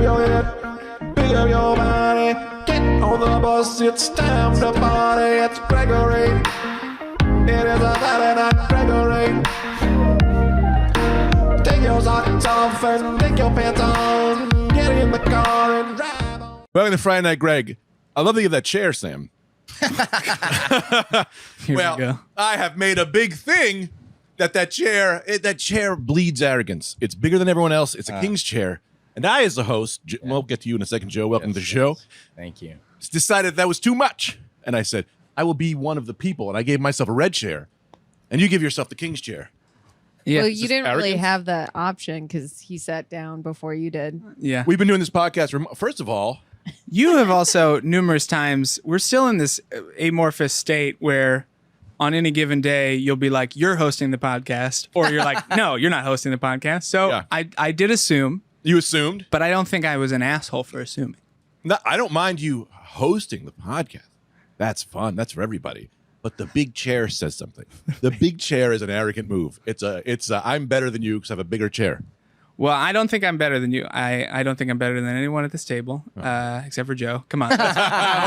your head, pick up your body. Get on the bus, it's time to party. It's Gregory. It is a Saturday night, Gregory. Take your socks off and take your pants on. Get in the car and drive on. Welcome to Friday Night Greg. I love that you have that chair, Sam. Here we go. I have made a big thing that chair bleeds arrogance. It's bigger than everyone else. It's a king's chair. And I, as the host, we'll get to you in a second, Joe. Welcome to the show. Thank you. Decided that was too much. And I said, I will be one of the people. And I gave myself a red chair. And you give yourself the king's chair. Yeah. Well, you didn't really arrogance? have that option because he sat down before you did. Yeah. We've been doing this podcast. First of all, You have also numerous times, we're still in this amorphous state where on any given day, you'll be like, you're hosting the podcast, or you're like, no, you're not hosting the podcast. So Yeah. I did assume, you assumed. but I don't think I was an asshole for assuming. No, I don't mind you hosting the podcast. That's fun. That's for everybody. But the big chair says something. The big chair is an arrogant move. It's I'm better than you because I have a bigger chair. Well, I don't think I'm better than you. I don't think I'm better than anyone at this table, except for Joe. Come on. We're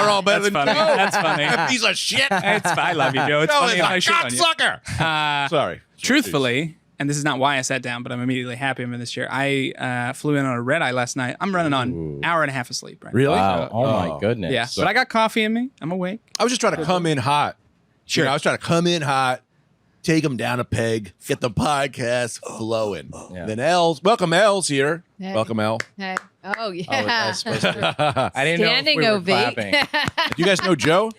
all better than funny. Joe. That's funny. Piece of shit. I love you, Joe. It's Joe funny is if a I shit on you. cocksucker. Sorry. Truthfully, and this is not why I sat down, but I'm immediately happy I'm in this chair. I flew in on a red eye last night. I'm running on an hour and a half of sleep right Really? Wow. Oh my goodness. now. Yeah, but I got coffee in me. I'm awake. I was just trying to come in hot. Sure. You know, I was trying to come in hot, take them down a peg, get the podcast flowing. Yeah. Then Elle's here. Hey. Welcome, Elle. Hey. Oh, Oh, yeah. I was supposed to. I didn't Standing know if we were ovation. clapping. Do you guys know Joe?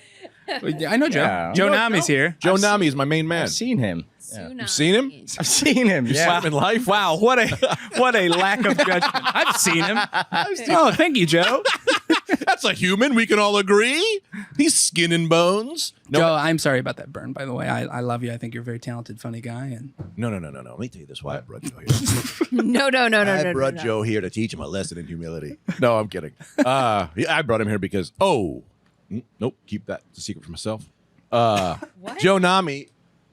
I know Joe. Yeah. Joe You know Nami's Joe? here. Joe Nami is my main man. I've seen him. Yeah. You've seen him? I've seen him. You Yeah. saw him in life? Wow, what a lack of judgment. I've seen him. Oh, thank you, Joe. That's a human. We can all agree. He's skin and bones. No, Joe, I'm sorry about that burn, by the way. I love you. I think you're a very talented, funny guy. And no. Let me tell you this. Why I brought Joe here. No. I brought Joe here to teach him a lesson in humility. No, I'm kidding. I brought him here because, nope, keep that a secret for myself. Joe Nami,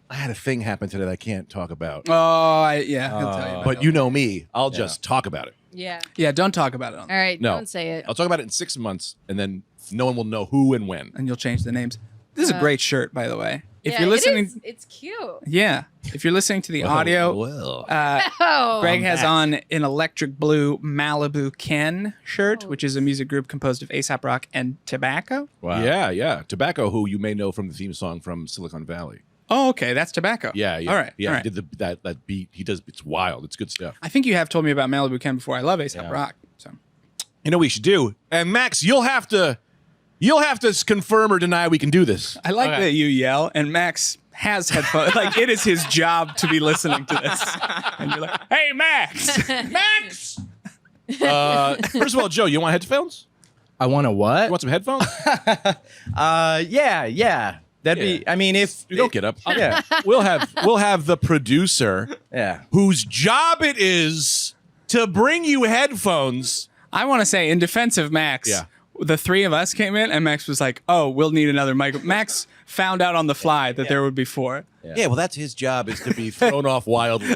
I had a thing happen today that I can't talk about. I'll tell you about But it. you know me. I'll just talk about it. Yeah. Yeah, don't talk about it, All right. No. Don't say it. I'll talk about it in 6 months, and then no one will know who and when. and you'll change the names. This is a great shirt, by the way. If Yeah, you're listening, it's cute. yeah, if you're listening to the audio, Well. Oh. Greg has on an electric blue Malibu Ken shirt, which is a music group composed of A$AP Rock and Tobacco. Wow. Yeah. Tobacco, who you may know from the theme song from Silicon Valley. Oh, okay, that's Tobacco. Yeah. All right. Yeah, all right. he did that beat. He does. It's wild. It's good stuff. I think you have told me about Malibu Ken before. I love A$AP Rock. So You know what we should do? And Max, you'll have to confirm or deny we can do this. I like that you yell, and Max has headphones. Like, it is his job to be listening to this. And you're like, hey, Max. Max! First of all, Joe, you want headphones? I want a what? You want some headphones? Yeah. That'd be. I mean, if You don't get up. Yeah. We'll have the producer Yeah. whose job it is to bring you headphones. I want to say, in defense of Max, Yeah. the three of us came in, and Max was like, oh, we'll need another mic. Max found out on the fly that there would be four. Yeah, well, that's his job, is to be thrown off wildly.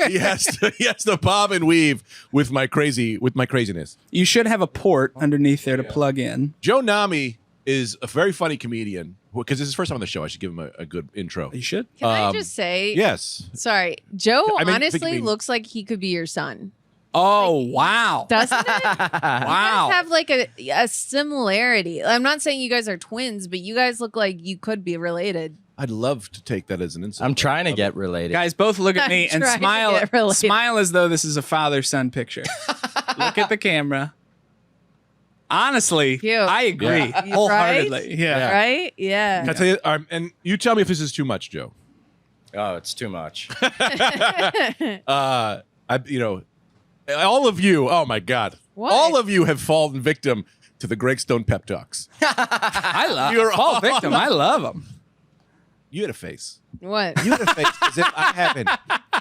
He has to bob and weave with my craziness. You should have a port underneath there to plug in. Joe Nami is a very funny comedian because this is his first time on the show. I should give him a good intro. You should. Can I just say? Yes. Sorry. Joe I mean, honestly thinking- looks like he could be your son. Oh, wow. Doesn't it? You Wow. guys have like a similarity. I'm not saying you guys are twins, but you guys look like you could be related. I'd love to take that as an insult. I'm trying to get related. Guys, both look at me I'm and trying to smile. get related. Smile as though this is a father-son picture. Look at the camera. Honestly, Cute. I agree Right? wholeheartedly. Yeah. Right? Yeah. Can I tell you, and you tell me if this is too much, Joe. Oh, it's too much. All of you, oh my God. What? All of you have fallen victim to the Greg Stone pep talks. I love You're Paul all- Victim. I love him. You had a face. What? You had a face as if I haven't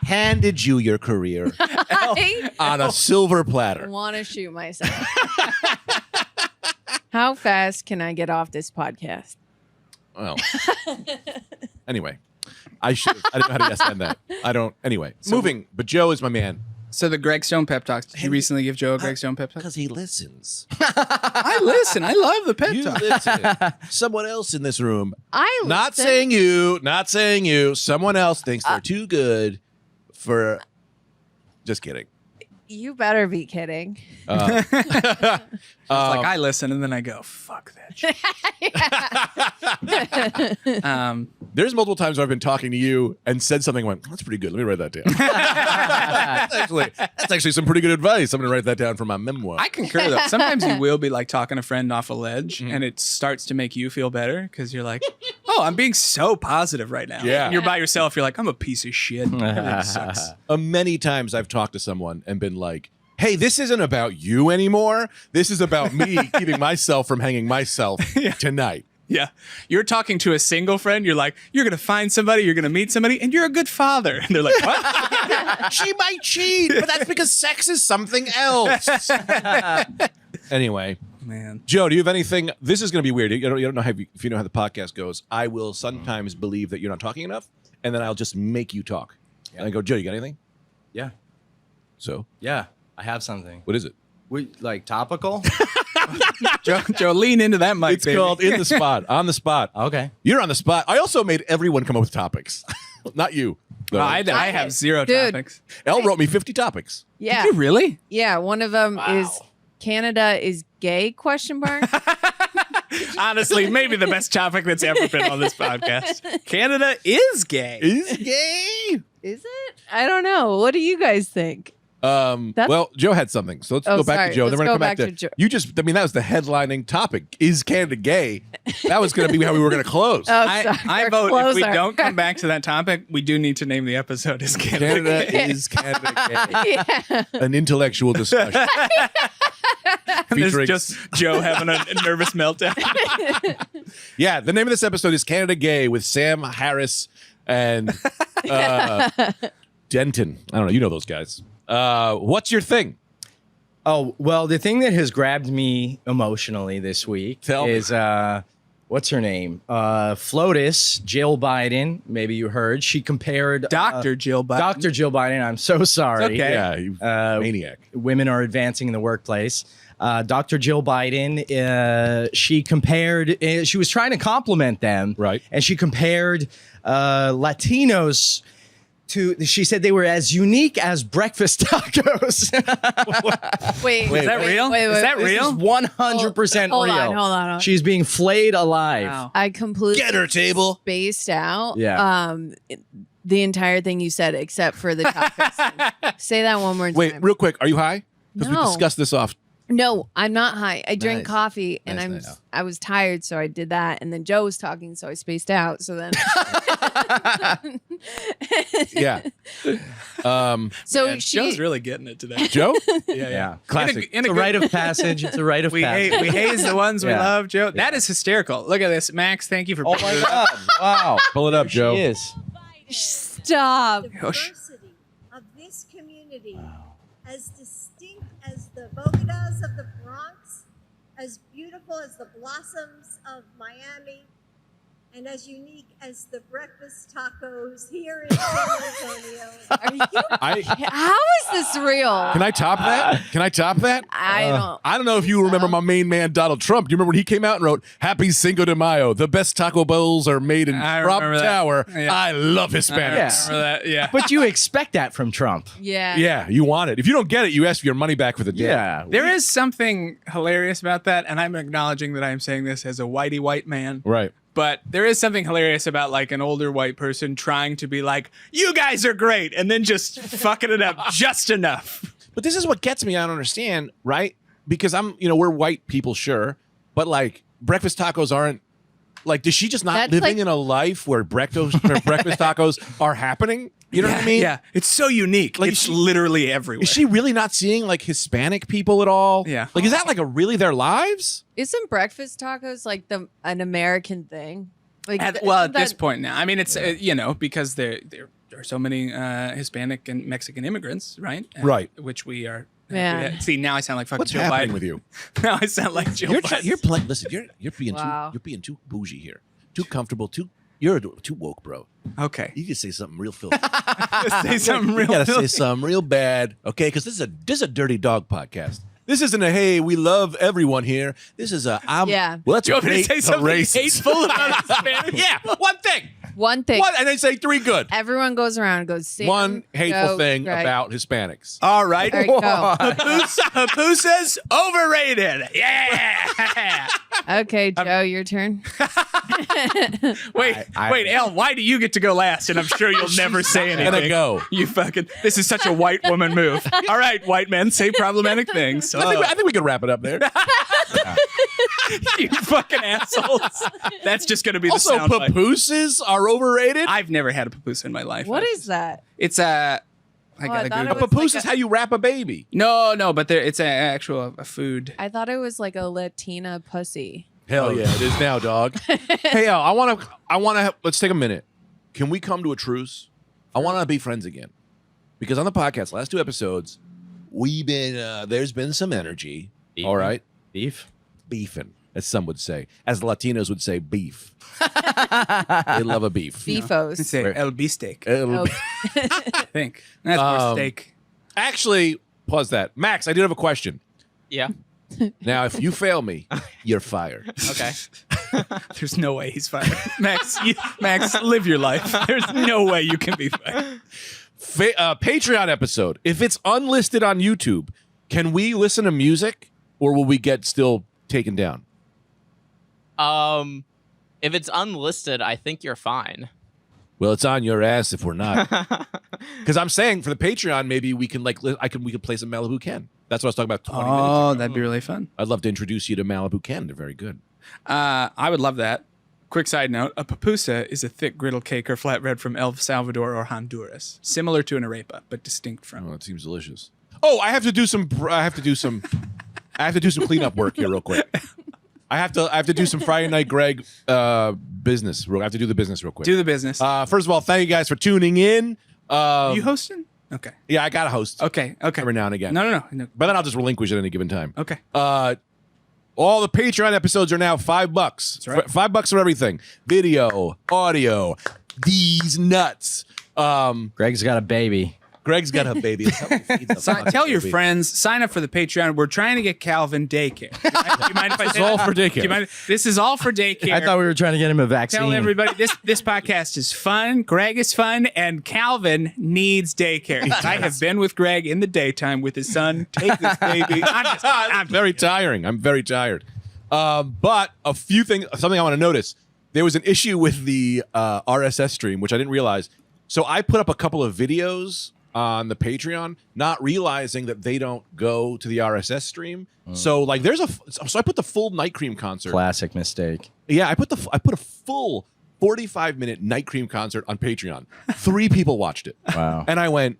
handed you your career I on a silver platter. want to shoot myself. How fast can I get off this podcast? Well, anyway, I didn't know how to end that. I don't. Anyway, moving. But Joe is my man. So the Greg Stone pep talks. Did you recently give Joe a Greg Stone pep talk? Because he listens. I listen. I love the pep You talk. listen. Someone else in this room. I Not listen. saying you. Not saying you. Someone else thinks they're too good for. Just kidding. You better be kidding. It's like I listen and then I go, fuck that shit. There's multiple times where I've been talking to you and said something. Went, that's pretty good. Let me write that down. that's actually some pretty good advice. I'm going to write that down for my memoir. I concur though. Sometimes you will be like talking a friend off a ledge and it starts to make you feel better because you're like, oh, I'm being so positive right now. Yeah. And you're by yourself. You're like, I'm a piece of shit. Everything sucks. Many times I've talked to someone and been like, hey, this isn't about you anymore. This is about me keeping myself from hanging myself tonight. Yeah. You're talking to a single friend. You're like, you're going to find somebody. You're going to meet somebody. And you're a good father. And they're like, what? She might cheat, but that's because sex is something else. Anyway, Man. Joe, do you have anything? This is going to be weird. You don't know if you know how the podcast goes. I will sometimes believe that you're not talking enough, and then I'll just make you talk. And I go, Joe, you got anything? Yeah. So, Yeah. I have something. what is it? Like topical? Joe, lean into that mic, It's baby. called In the Spot. On the spot. Okay. You're on the spot. I also made everyone come up with topics. Not you. though. I have zero Dude. topics. Elle wrote me 50 topics. Yeah. Did you really? Yeah. One of them is Canada is gay ? Honestly, maybe the best topic that's ever been on this podcast. Canada is gay. Is gay? Is it? I don't know. What do you guys think? Well, Joe had something, so let's Oh, go back sorry. to Joe. Let's then we're go gonna come back back to to Joe. you. That was the headlining topic. Is Canada gay? That was going to be how we were going to close. Oh, I sorry. vote if we Closer. don't come back to that topic, we do need to name the episode as Canada. Canada is Canada gay. Yeah. An intellectual discussion. There's Featuring- just Joe having a nervous meltdown. Yeah, the name of this episode is Canada Gay with Sam Harris and Denton. I don't know. You know those guys. What's your thing? Oh, well, the thing that has grabbed me emotionally this week Tell me. is what's her name? Flotus, Jill Biden. Maybe you heard. She compared Dr. Jill Biden. Dr. Jill Biden. I'm so sorry. It's okay. Yeah, you maniac. Women are advancing in the workplace. Dr. Jill Biden, she compared, she was trying to compliment them. Right. And she compared Latinos to, she said they were as unique as breakfast tacos. Wait, Is that real? Is that This real? is 100% Hold real. on, hold on. She's being flayed alive. Wow. I completely Get her, table. spaced out. Yeah. The entire thing you said, except for the topics. Say that one more time. Wait, real quick. Are you high? Because we No. discussed this off. No, I'm not high. I drank Nice. coffee and Nice, I know. I was tired, so I did that. And then Joe was talking, so I spaced out. So then, Yeah. so Man, she. Joe's really getting it today. Joe? Yeah. Classic. In It's a good- rite of passage. It's a rite of we passage. haze the ones we Yeah. love, Joe. That is hysterical. Look at this, Max. Thank you for. Oh my God. Wow. Pull it up, Joe. She is. Stop. Diversity of this community, as distinct as the bodegas of the Bronx, as beautiful as the blossoms of Miami, and as unique as the breakfast tacos here in San Antonio. Are you? I How is this real? Can I top that? Can I top that? I don't know if you remember my main man, Donald Trump. Do you remember when he came out and wrote, Happy Cinco de Mayo. The best taco bowls are made in I Trump remember that. Tower. Yeah. I love Hispanics. Remember that? Yeah. But you expect that from Trump. Yeah. Yeah, you want it. If you don't get it, you ask for your money back for the day. Yeah. There is something hilarious about that, and I'm acknowledging that I'm saying this as a whitey white man. Right. But there is something hilarious about like an older white person trying to be like, "You guys are great," and then just fucking it up just enough. But this is what gets me. I don't understand, right? Because we're white people, sure. But like breakfast tacos aren't like, does she just not That's living like- in a life where breakfast tacos are happening? You know what I mean? Yeah, it's so unique. Like, It's literally everywhere. Is she really not seeing like Hispanic people at all? Yeah. Like, is that like really their lives? Isn't breakfast tacos like an American thing? Like, At isn't this that- point now, I mean, it's because there are so many Hispanic and Mexican immigrants, right? Right. Which we are. Man. See, now I sound like fucking What's Joe happening Biden. with you? Now I sound like Joe Biden. You're playing. Listen, you're being Wow. you're being too bougie here. Too comfortable. Too You're too woke, bro. Okay. You can say something real filthy. Say something real. You gotta say filthy. something real bad, okay? Because this is a dirty dog podcast. This isn't a hey, we love everyone here. This is a I'm. Yeah. Well, that's Do you want me to great, say something racist. hateful about Hispanic? Yeah, one thing. One thing. One, and then say 3 good. Everyone goes around and goes, Sam, One hateful go, thing Greg. about Hispanics. All right. All right, go. Papooses overrated. Yeah. Okay, Joe, your turn. Wait, Elle, why do you get to go last? And I'm sure you'll never say anything. Gonna go. You fucking. This is such a white woman move. All right, white men say problematic things. I think we can wrap it up there. You fucking assholes. That's just going to be the Also, sound bite. papooses are overrated. I've never had a papoose in my life. What is that? It's a. I I gotta thought Google. it A was papoose like is how you wrap a baby. No, but it's an actual a food. I thought it was like a Latina pussy. Hell yeah, it is now, dog. Hey, Al, I want to. Let's take a minute. Can we come to a truce? I want to be friends again, because on the podcast, last 2 episodes, we've been there's been some energy. Beefing. All right, Beef. beefing, as some would say, as the Latinos would say, beef. They love a beef. Beefos. It's a Right. El Beefsteak, Oh, I think. That's more steak. Actually, pause that. Max, I do have a question. Yeah. Now, if you fail me, you're fired. Okay. There's no way he's fired. Max, Max, live your life. There's no way you can be fired. Patreon episode. If it's unlisted on YouTube, can we listen to music, or will we get still taken down? If it's unlisted, I think you're fine. Well, it's on your ass if we're not. Because I'm saying for the Patreon, maybe we can we could play some Malibu Ken. That's what I was talking about 20 minutes Oh, ago. that'd be really fun. I'd love to introduce you to Malibu Ken. They're very good. I would love that. Quick side note, a pupusa is a thick griddle cake or flatbread from El Salvador or Honduras, similar to an arepa, but distinct from. Oh, it seems delicious. Oh, I have to do some cleanup work here real quick. I have to do some Friday Night Greg business. I have to do the business real quick. Do the business. First of all, thank you guys for tuning in. you hosting? Okay. Yeah, I got a host. Okay. Every now and again. No. But then I'll just relinquish at any given time. Okay. All the Patreon episodes are now $5. That's right. $5 for everything. Video, audio, these nuts. Greg's got a baby. Greg's got a baby. Tell your friends. Sign up for the Patreon. We're trying to get Calvin daycare. Do you mind if I say It's all that? for daycare. Do you mind? This is all for daycare. I thought we were trying to get him a vaccine. Tell everybody this podcast is fun. Greg is fun, and Calvin needs daycare. I have been with Greg in the daytime with his son. Take this baby. I'm very tiring. I'm very tired. But a few things, something I want to notice. There was an issue with the RSS stream, which I didn't realize. So I put up a couple of videos on the Patreon, not realizing that they don't go to the RSS stream. So like so I put the full Night Cream concert. Classic mistake. Yeah, I put a full 45-minute Night Cream concert on Patreon. 3 people watched it. Wow. And I went,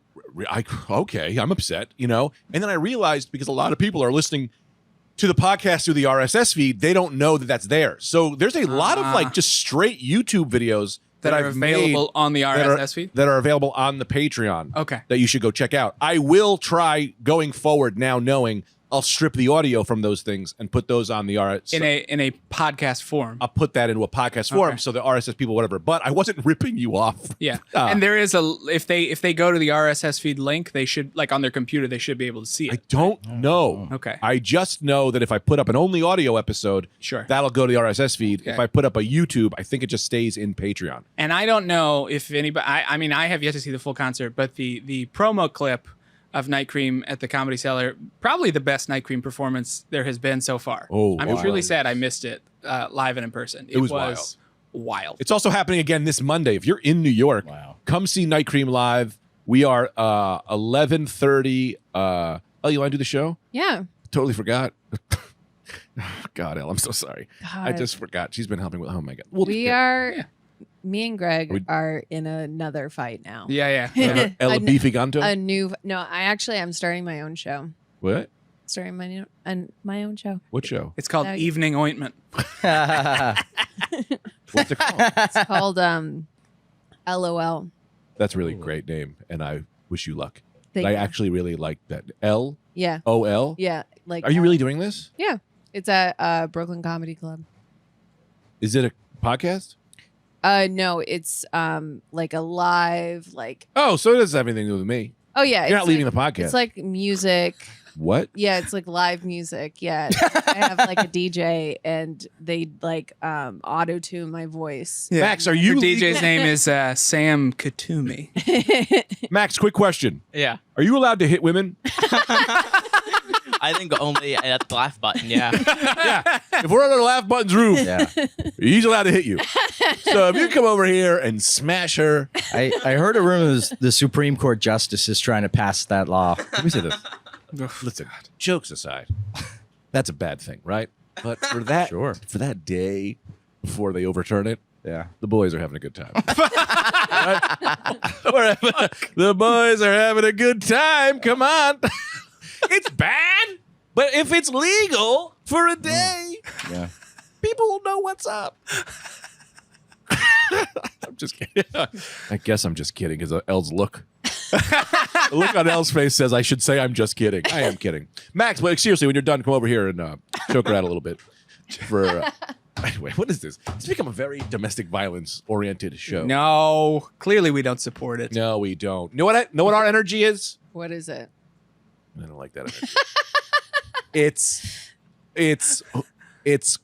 okay, I'm upset, And then I realized, because a lot of people are listening to the podcast through the RSS feed, they don't know that that's there. So there's a lot of like just straight YouTube videos that are I've available made on the RSS feed? that are available on the Patreon. Okay. That you should go check out. I will try going forward now, knowing I'll strip the audio from those things and put those on the RSS. in a podcast form. I'll put that into a podcast form, Okay. so the RSS people, whatever. But I wasn't ripping you off. Yeah, and there is if they go to the RSS feed link, they should, like, on their computer, they should be able to see I it. don't know. Okay. I just know that if I put up an only audio episode, Sure. that'll go to the RSS feed. Okay. If I put up a YouTube, I think it just stays in Patreon. And I don't know if anybody. I mean, I have yet to see the full concert, but the promo clip of Night Cream at the Comedy Cellar, probably the best Night Cream performance there has been so far. Oh, I'm wow. truly sad I missed it live and in person. It was wild. It's also happening again this Monday. If you're in New York, come see Night Cream live. We are 11:30. Oh, you want to do the show? Yeah. Totally forgot. God, Elle, I'm so sorry. I God. just forgot. She's been helping with. Oh my God. Me and Greg are in another fight now. Yeah. El A Bifiganto. I'm starting my own show. What? Starting my own show. What show? It's called Evening Ointment. What's it called? It's called LOL. That's a really great name, and I wish you luck. Thank I you. actually really like that. LOL. Yeah. Yeah. Like. Are you really doing this? Yeah. It's at Brooklyn Comedy Club. Is it a podcast? No, it's like a live, like, Oh, so it doesn't have anything to do with me. oh yeah, You're it's not leaving like, the podcast. It's like music. What? Yeah, it's like live music. Yeah, I have like a DJ, and they like auto tune my voice. Yeah. Max, are you Your DJ's name is Sam Katumi. Max, quick question. Yeah. Are you allowed to hit women? I think only at the laugh button. Yeah. Yeah. If we're under the laugh button's roof, Yeah. he's allowed to hit you. So if you come over here and smash her, I heard a rumor the Supreme Court justice is trying to pass that law. let me say this. Listen, jokes aside, that's a bad thing, right? But for that, for that day before they overturn it, Yeah. the boys are having a good time. The boys are having a good time. Come on. It's bad, but if it's legal for a day, Yeah. people will know what's up. I'm just kidding. I guess I'm just kidding because Elle's look. The look on Elle's face says I should say I'm just kidding. I am kidding. Max, but seriously, when you're done, come over here and choke her out a little bit. For anyway, what is this? It's become a very domestic violence oriented show. No, clearly we don't support it. No, we don't. Know what our energy is? What is it? I don't like that energy. It's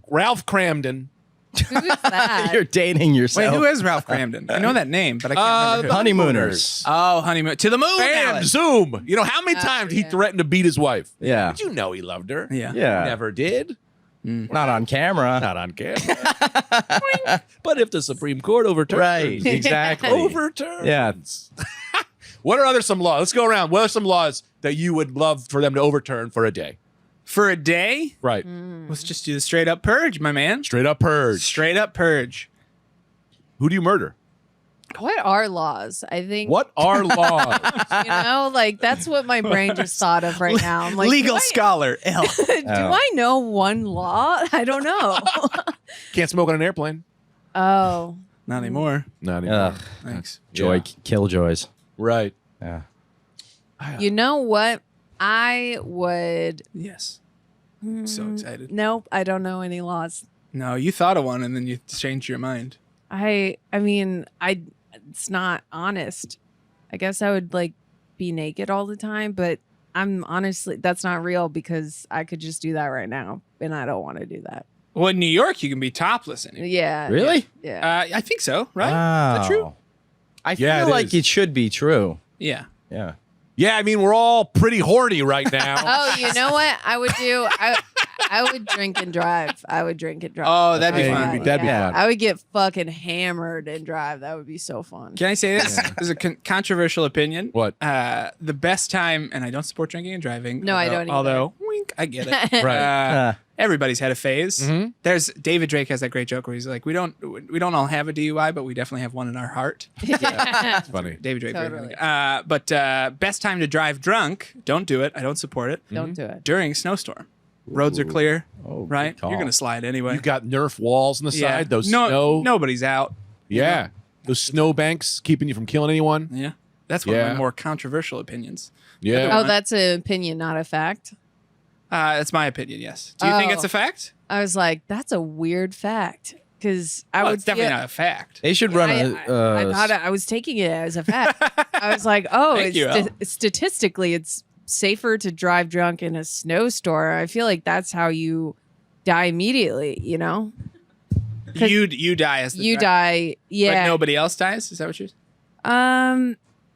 Ralph Cramden. Who's that? You're dating yourself. Wait, who is Ralph Cramden? I know that name, but I can't remember who. Honeymooners. Oh, honeymoon to the moon. Bam, Alex. zoom. You know how many times did he yeah. threatened to beat his wife? Yeah. Did you know he loved her? Yeah. Yeah. Never did. Not on camera. Not on camera. But if the Supreme Court overturns, Right. Exactly. overturns. Yeah. What are some laws? Let's go around. What are some laws that you would love for them to overturn for a day? For a day, Right. let's just do the straight up purge, my man. Straight up purge. Straight up purge. Who do you murder? What are laws? I think What are laws? you know, like that's what my brain just thought of right now. I'm like, Legal do scholar, Elle. do I know one law? I don't know. Can't smoke on an airplane. Oh, Not anymore. Not anymore. Ugh. Thanks. Joy, Yeah. killjoys. Right. Yeah. you know what? I would. Yes. So excited. Nope, I don't know any laws. No, you thought of one and then you changed your mind. I mean, it's not honest. I guess I would like be naked all the time, but I'm honestly that's not real because I could just do that right now, and I don't want to do that. Well, in New York, you can be topless in it. Yeah. Really? Yeah. I think so, right? Is Wow. that true? I Yeah, feel it like is. it should be true. Yeah. Yeah. Yeah, I mean, we're all pretty horny right now. Oh, you know what I would do? I would drink and drive. I would drink and drive. Oh, that'd be Hey, fun. that'd be Yeah. fun. I would get fucking hammered and drive. That would be so fun. Can I say this? This is a controversial opinion. What? The best time, and I don't support drinking and driving. No, I don't either. Although, wink, I get it. Right. Everybody's had a phase. Mhm. There's David Drake has that great joke where he's like, we don't all have a DUI, but we definitely have one in our heart. It's funny. David Drake. Totally. But best time to drive drunk. Don't do it. I don't support it. Don't do it. During snowstorm. Roads are clear. Oh, Right? good call. You're gonna slide anyway. You got Nerf walls on the yeah. side. Those no, snow. nobody's out. Yeah. Those snow banks keeping you from killing anyone. Yeah. That's one of Yeah. my more controversial opinions. Yeah. Oh, that's an opinion, not a fact. That's my opinion, yes. Do you think Oh. it's a fact? I was like, that's a weird fact because I Well, would it's definitely feel- not a fact. They should run I thought I was taking it as a fact. I was like, oh, Thank you, Elle. statistically, it's safer to drive drunk in a snowstorm. I feel like that's how you die immediately, you know? 'Cause You die as the You driver. die. Yeah. But nobody else dies? Is that what you're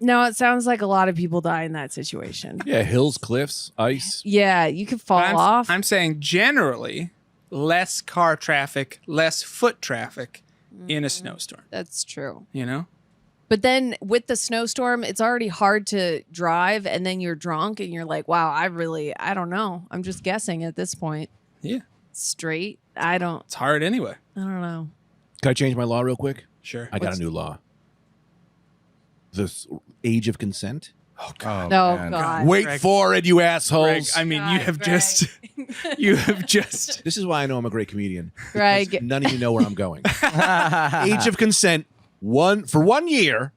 No, it sounds like a lot of people die in that situation. Yeah. Hills, cliffs, ice. Yeah, you could fall off. I'm saying generally less car traffic, less foot traffic in a snowstorm, That's true. you know? But then with the snowstorm, it's already hard to drive, and then you're drunk, and you're like, wow, I don't know. I'm just guessing at this point. Yeah. Straight? I don't It's hard anyway. know. Can I change my law real quick? Sure. I got a new law. The age of consent. Oh, Oh, man. God. Wait Greg. for it, you Greg, assholes. I mean, you have Greg. just you have just This is why I know I'm a great comedian. Greg. Because none of you know where I'm going. Age of consent, for 1 year,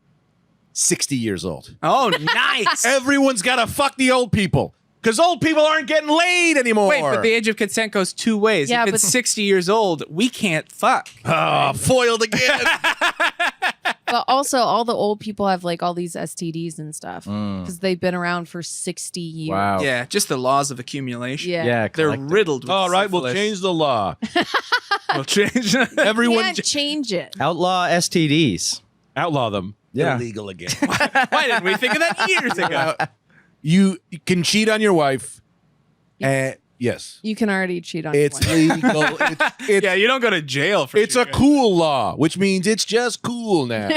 60 years old. Oh, nice. Everyone's got to fuck the old people. Because old people aren't getting laid anymore. Wait, but the age of consent goes two ways. Yeah, if it's but- 60 years old, we can't fuck. Oh, foiled again. But also, all the old people have like all these STDs and stuff because they've been around for 60 years. Wow. Yeah, just the laws of accumulation. Yeah. Yeah, They're collective. riddled with All right, we'll syphilis. change the law. We'll change. You Everyone can't change it. Outlaw STDs. outlaw them. Yeah. Illegal again. Why didn't we think of that years ago? You can cheat on your wife. And yes, You can already cheat on it's your wife. legal. It's Yeah, you don't go to jail for It's a cheating. cool law, which means it's just cool now.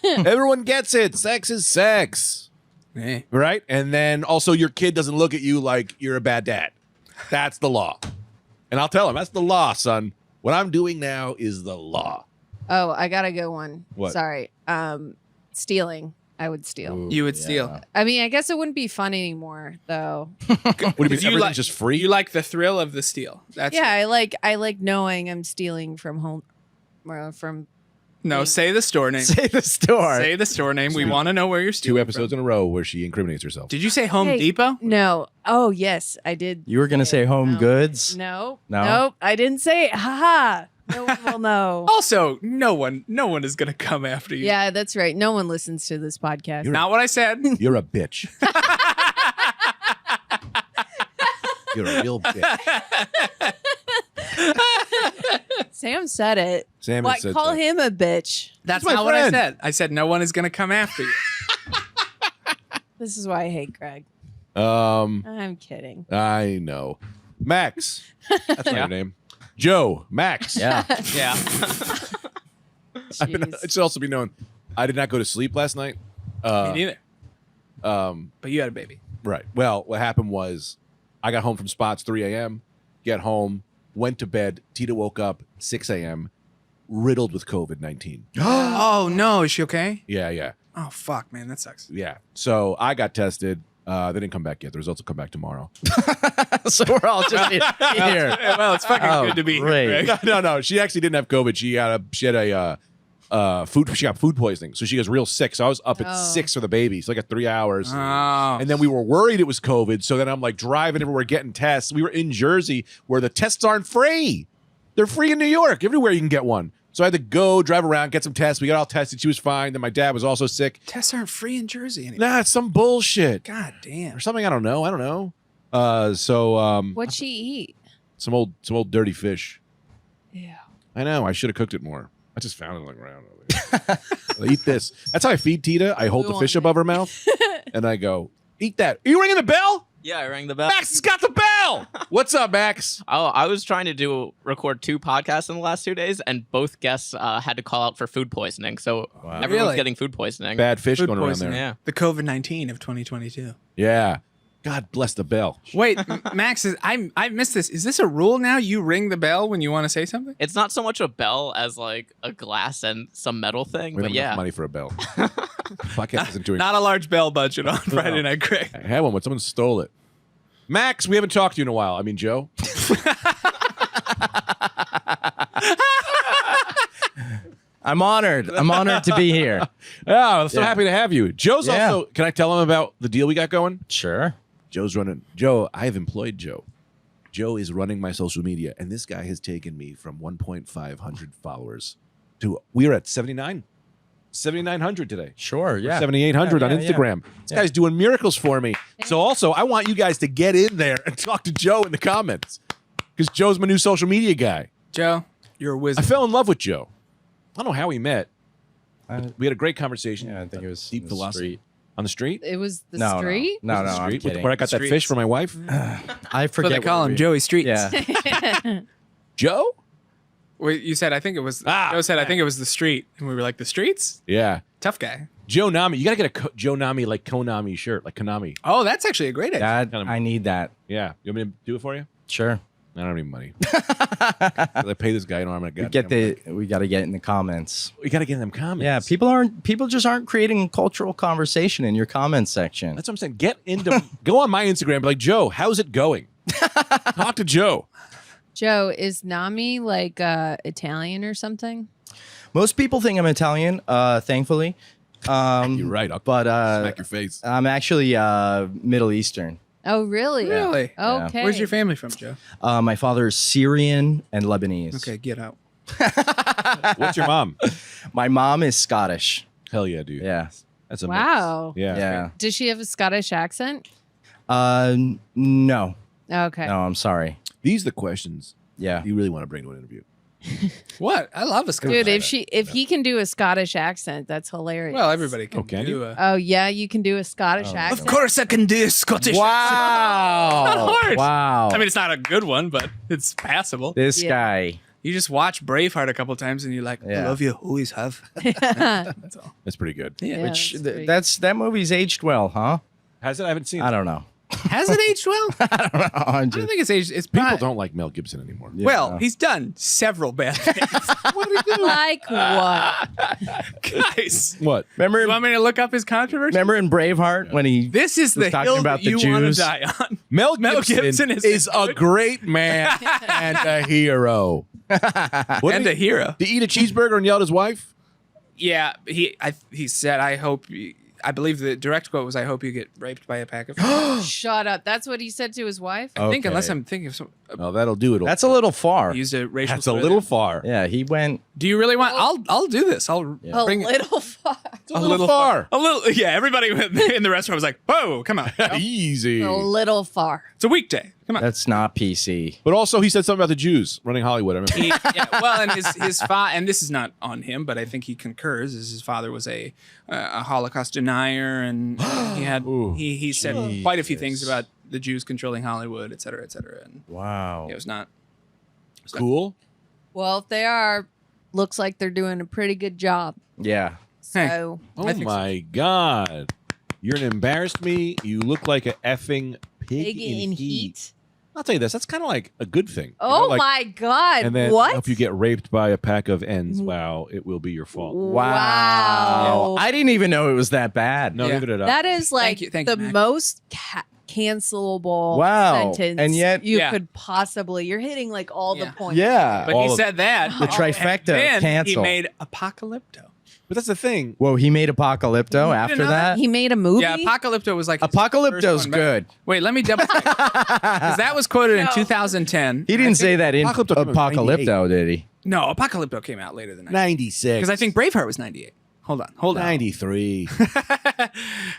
Everyone gets it. Sex is sex. Hey. Right? And then also your kid doesn't look at you like you're a bad dad. That's the law. And I'll tell him, that's the law, son. What I'm doing now is the law. Oh, I got to go one. What? Sorry. Stealing. I would steal. You would steal. I mean, I guess it wouldn't be fun anymore, though. What do you mean? You Everything's like- just free? You like the thrill of the steal. That's Yeah, I like knowing I'm stealing from home, or from. No, say the store name. Say the store. Say the store name. We want to know where you're stealing. Two episodes in a row where she incriminates herself. Did you say Home Hey. Depot? No. Oh yes, I did. You were going to say home No. goods? No. No? Nope. I didn't say it. Ha. No one will know. Also, no one is gonna come after you. Yeah, that's right. No one listens to this podcast. Not what I said. You're a bitch. You're a real bitch. Sam said it. Sam What? said Call that. him a bitch. That's my not what I friend. said. I said no one is gonna come after you. This is why I hate Greg. I'm kidding. I know. Max. That's not your name. Joe. Max. Yeah. Yeah. Jeez. It should also be known, I did not go to sleep last night. Me neither. Um, But you had a baby. right. Well, what happened was I got home from Spots 3 a.m., get home, went to bed. Tita woke up 6 a.m., riddled with COVID-19. Oh no, is she okay? Yeah. Oh fuck, man, that sucks. Yeah. So I got tested. They didn't come back yet. The results will come back tomorrow. So we're all just here. Well, it's fucking Oh, good to be great. here, Greg. No. She actually didn't have COVID. She got food poisoning. So she was real sick. So I was up at 6 for the baby. So I got 3 hours. Oh. And then we were worried it was COVID. So then I'm like driving everywhere, getting tests. We were in Jersey where the tests aren't free. They're free in New York. Everywhere you can get one. So I had to go drive around, get some tests. We got all tested. She was fine. Then my dad was also sick. Tests aren't free in Jersey anymore. Nah, it's some bullshit. God damn. Or something I don't know. What'd she eat? some old dirty fish. Yeah. I know. I should have cooked it more. I just found it like around. I'll eat this. That's how I feed Tita. I hold the fish above her mouth and I go, eat that. Are you ringing the bell? Yeah, I rang the bell. Max has got the bell. What's up, Max? Oh, I was trying to record 2 podcasts in the last 2 days, and both guests had to call out for food poisoning. So everyone's Really? getting food poisoning. Bad fish Food going poisoning. around there. Yeah. The COVID-19 of 2022. Yeah. God bless the bell. Wait, Max, I missed this. Is this a rule now? You ring the bell when you want to say something? It's not so much a bell as like a glass and some metal thing, We don't but have enough yeah. money for a bell. Podcast isn't doing. Not a large bell budget on Friday Night Greg. I had one, but someone stole it. Max, we haven't talked to you in a while. I mean, Joe. I'm honored. I'm honored to be here. Oh, I'm so Yeah. happy to have you. Joe's Yeah. also. Can I tell him about the deal we got going? Sure. Joe's running. Joe, I have employed Joe. Joe is running my social media, and this guy has taken me from 1,500 followers to we are at 7,900 today. Sure. Yeah. 7,800 on Yeah. Instagram. This guy's doing miracles for me. So also, I want you guys to get in there and talk to Joe in the comments because Joe's my new social media guy. Joe, you're a I wizard. fell in love with Joe. I don't know how we met. I- We had a great conversation. Yeah, I think it was deep in the philosophy street. on the street. It was the No, street. No, On the I'm street kidding. where I got that Streets. fish for my wife. I But forget they call what him we- Joey Streets. Yeah. Joe? Wait, you said I think it was. Joe said I think it was the street, and we were like the streets. Yeah. Tough guy. Joe Nami. You got to get a Joe Nami like Konami shirt, like Konami. Oh, that's actually a great idea. That, I need that. Yeah. You want me to do it for you? Sure. I don't have any money. I pay this guy. I don't have a We got to get in the comments. We got to get in them comments. Yeah, people just aren't creating a cultural conversation in your comments section. That's what I'm saying. Get into, go on my Instagram. Be like, Joe, how's it going? Talk to Joe. Joe, is Nami like Italian or something? Most people think I'm Italian, thankfully. You're right. I'll But smack your face. I'm actually Middle Eastern. Oh, really? Really? Okay. Where's your family from, Joe? My father is Syrian and Lebanese. Okay, get out. What's your mom? My mom is Scottish. Hell yeah, dude. Yeah. That's a Wow. Mix. Yeah. Yeah. Does she have a Scottish accent? No. Okay. No, I'm sorry. These are the questions Yeah. you really want to bring to an interview. What? I love a Scottish. Dude, if he can do a Scottish accent, that's hilarious. Well, everybody can can do you? a... Oh yeah, you can do a Scottish Of accent. course I can do a Scottish Wow. accent. Of course. Wow. I mean, it's not a good one, but it's passable. This Yeah. guy. You just watch Braveheart a couple times and you're like, I Yeah. love you, always have. That's all. That's pretty good. Yeah. Yeah, Which that's pretty- that movie's aged well, huh? Has it? I haven't seen it. I don't know. Has it aged well? I'm I don't just- think it's aged. It's People not. don't like Mel Gibson anymore. Yeah. Well, he's done several bad things. What did he do? Like what? Guys, What? remember, you want me to look up his controversy? remember in Braveheart when he This is was the talking hill about that the you want to Jews? die on. Mel Mel Gibson, Gibson is a great man and a hero. What And did a hero. he eat a cheeseburger and yelled at his wife? Yeah, he said, I believe the direct quote was, "I hope you get raped by a pack of." Shut up. That's what he said to his wife. I think, Okay. unless I'm thinking of some, Oh, that'll do it. That's a little far. used a racial. That's a slur little there. far. Yeah, he went. Do you really want? I'll do this. I'll A bring it. little far. A little far. A little. Yeah, everybody in the restaurant was like, "Whoa, come on!" Easy. A little far. It's a weekday. Come on. That's not PC. But also, he said something about the Jews running Hollywood. I remember. Yeah, well, and his father, and this is not on him, but I think he concurs. Is his father was a Holocaust denier, and he said quite a few things about the Jews controlling Hollywood, et cetera, and Wow. it was not. Cool. Well, if they are, looks like they're doing a pretty good job. Yeah. So Oh I think so. my God. You're an embarrassed me. You look like a effing pig big in in heat. heat. I'll tell you this. That's kind of like a good thing. You Oh know, like- my God. And then what? I hope you get raped by a pack of ends. Wow, it will be your fault. Wow. I didn't even know it was that bad. No, Yeah. neither did I. That is like Thank the you, Mac. most cancelable Wow. sentence And yet- you Yeah. could possibly. You're hitting like all Yeah. the points. Yeah. But All he of- said that The trifecta and then cancel. he made Apocalypto. But that's the thing. Whoa, he made Apocalypto after know that? He made a movie. Yeah, Apocalypto was like his Apocalypto's first one back. good. Wait, let me double check because that was quoted in No. 2010. He didn't say that in Apocalypto came out in Apocalypto, did he? No, Apocalypto came out later than that 96. because I think Braveheart was 98. Hold on. 93.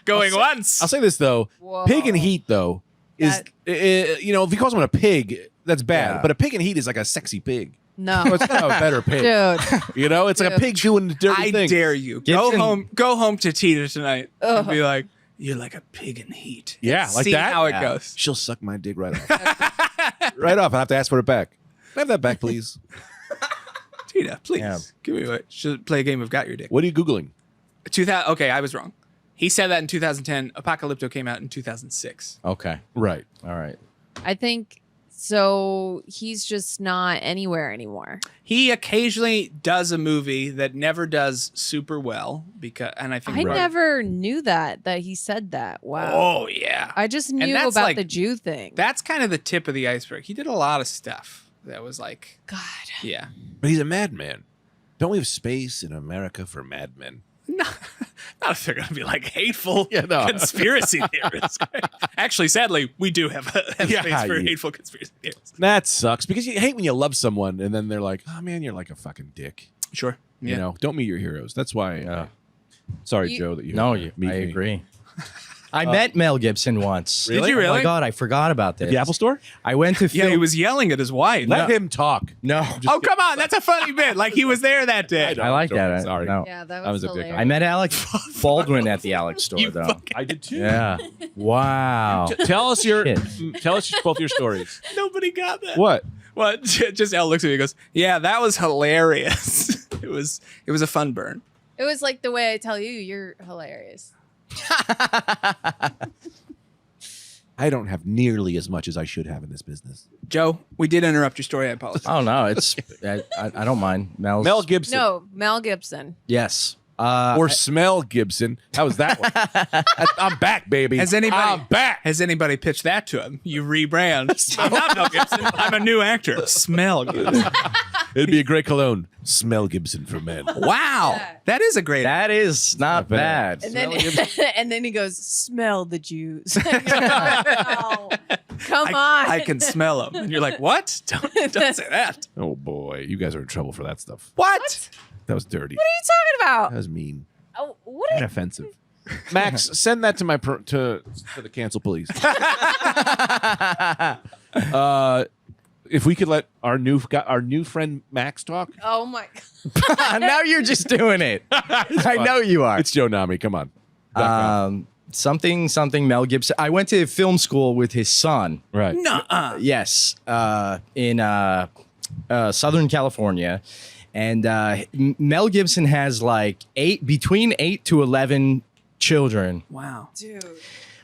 Going once. I'll say this, though. Whoa. Pig in heat, though, is, you know, if he calls someone a pig, that's bad. Yeah. But a pig in heat is like a sexy pig. No. So it's kind of a better pig. Dude. You know, it's like a pig doing dirty I things. dare you. Gibson- Go home to Tita tonight and be like, "You're like a pig in heat." Yeah, like See that? how it Yeah. goes. She'll suck my dick right off. Right off. I have to ask for it back. Can I have that back, please? Tita, please Yeah. give me a should play a game of Got Your Dick. What are you Googling? 2000. Okay, I was wrong. He said that in 2010. Apocalypto came out in 2006. Okay. Right. All right. I think so. He's just not anywhere anymore. He occasionally does a movie that never does super well and I think I never knew that he said that. Wow. Oh yeah. I just And knew that's about like- the Jew thing. That's kind of the tip of the iceberg. He did a lot of stuff that was like, God. yeah. But he's a madman. Don't we have space in America for madmen? Not if they're going to be like hateful Yeah, no. conspiracy theorists. Actually, sadly, we do have a Yeah, space for yeah. hateful conspiracy theorists. That sucks because you hate when you love someone and then they're like, "Oh man, you're like a fucking dick." Sure. You know, don't meet your heroes. That's why. Yeah. Sorry, You- Joe, that you. No, had to meet I me. agree. I met Mel Gibson once. Really? Did you Oh really? my God, I forgot about this. At the Apple Store. I went to Yeah, film. he was yelling at his wife. Let him talk. No. Oh, come on. That's a funny bit. Like he was there that day. I like that. Sorry. No. Yeah, that I was, was a dick. hilarious. I met Alex Baldwin at the Alex store, though. I did too. Yeah. Wow. Tell us your. Shit. Tell us both your stories. Nobody got that. What? What? Just Elle looks at me and goes, "Yeah, that was hilarious." It was a fun burn. It was like the way I tell you, you're hilarious. I don't have nearly as much as I should have in this business. Joe, we did interrupt your story. I apologize. Oh, no. It's. I don't mind. Mel Gibson. No, Mel Gibson. Yes. Or Smell Gibson. How was that one? I'm back, baby. Has anybody I'm back. Has anybody pitched that to him? You rebrand. I'm not Mel Gibson. I'm a new actor. Smell good. It'd be a great cologne. Mel Gibson for men. Wow, that is a great. That is not bad. And then, and then he goes, smell the Jews. And you're like, oh, come on. I can smell them, and you're like, what? Don't say that. Oh boy, you guys are in trouble for that stuff. What? That was dirty. What are you talking about? That was mean Oh, what and offensive. Max, send that to my to the cancel police. If we could let our new friend Max talk. Oh my God. Now you're just doing it. I know you are. It's Joe Nami. Come on. Something Mel Gibson. I went to film school with his son. Right. Nuh-uh. Yes, in Southern California, and Mel Gibson has like between 8 to 11 children. Wow. dude.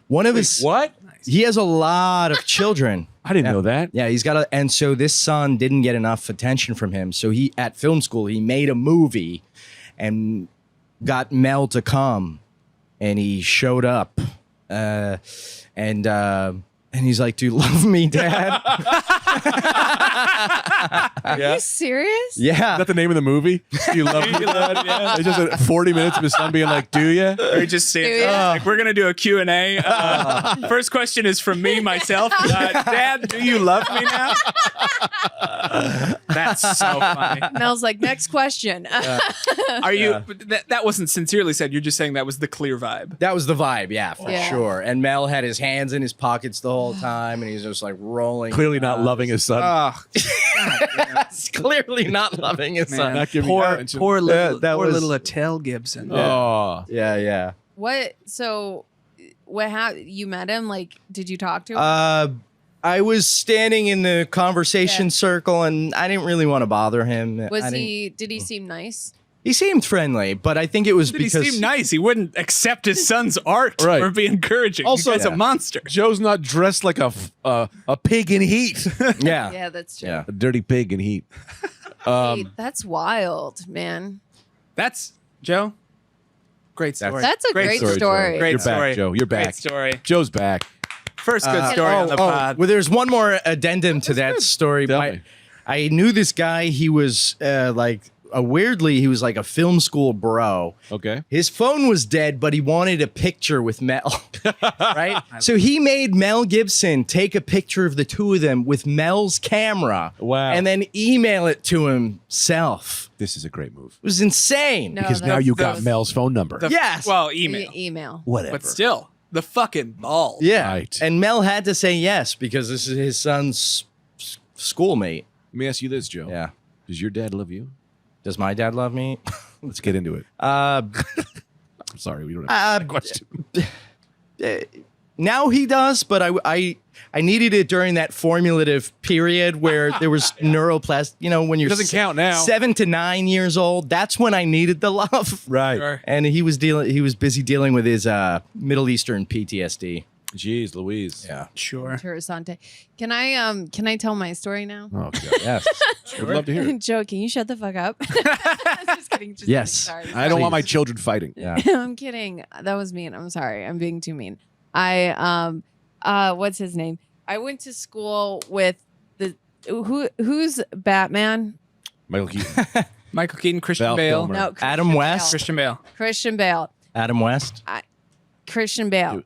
One of his What? he has a lot of children. I didn't know that. Yeah, he's got and so this son didn't get enough attention from him. So he at film school he made a movie, and got Mel to come, and he showed up, and he's like, "Do you love me, Dad?" Are you serious? Yeah. Is that the name of the movie? Do you love me? Yeah. It's just 40 minutes of his son being like, "Do you?" Or he just stands Do ya? up, like, we're going to do a Q&A. First question is from me, myself. Dad, do you love me now? That's so funny. Mel's like, next question. Are you, that wasn't sincerely said. You're just saying that was the clear vibe. That was the vibe, yeah, for Yeah. sure. And Mel had his hands in his pockets the whole time, and he's just like rolling. Clearly not loving his son. Oh, He's clearly not loving his son. Not giving poor, attention. poor little, that poor was- little Elle Gibson. Oh. Yeah. What? So, you met him? Like, did you talk to him? I was standing in the conversation Yeah. circle, and I didn't really want to bother him. Did he seem nice? He seemed friendly, but I think it was Did because he seem nice? He wouldn't accept his son's art Right. or be encouraging. Also- He's a Yeah. monster. Joe's not dressed like a pig in heat. Yeah. Yeah, that's true. Yeah. A dirty pig in heat. Hey, that's wild, man. That's Joe. Great story. That's a great story. Joe. Great You're story. back, Joe. You're back. Great story. Joe's back. First good story on the pod. Well, there's one more addendum to that story. Tell me. I knew this guy. He was weirdly, he was like a film school bro. Okay. His phone was dead, but he wanted a picture with Mel, right? So he made Mel Gibson take a picture of the two of them with Mel's camera, Wow. and then email it to himself. This is a great move. It was insane. No, Because now that's- you got that's- Mel's phone number. Yes. Well, email. Email. Whatever. But still, the fucking ball. Yeah. Right. And Mel had to say yes because this is his son's schoolmate. Let me ask you this, Joe. Yeah. Does your dad love you? Does my dad love me? Let's get into it. Uh, I'm sorry, we don't have a question. now he does, but I needed it during that formulative period where there was neuroplasticity. You know, when you're Doesn't count now. 7 to 9 years old, that's when I needed the love. Right. Sure. And he was busy dealing with his Middle Eastern PTSD. Jeez, Louise. Yeah. Sure. Interessante. Can I tell my story now? Oh, God. Yes. I'd love to hear it. Joe, can you shut the fuck up? Just kidding. Just Yes. kidding. Sorry. I don't want Please. my children fighting. Yeah. I'm kidding. That was mean. I'm sorry. I'm being too mean. What's his name? I went to school with who's Batman? Michael Keaton. Michael Keaton, Christian Val Bale. Kilmer. No, Christian Adam Bale. West? Christian Bale. Christian Bale. Adam West. Christian Bale.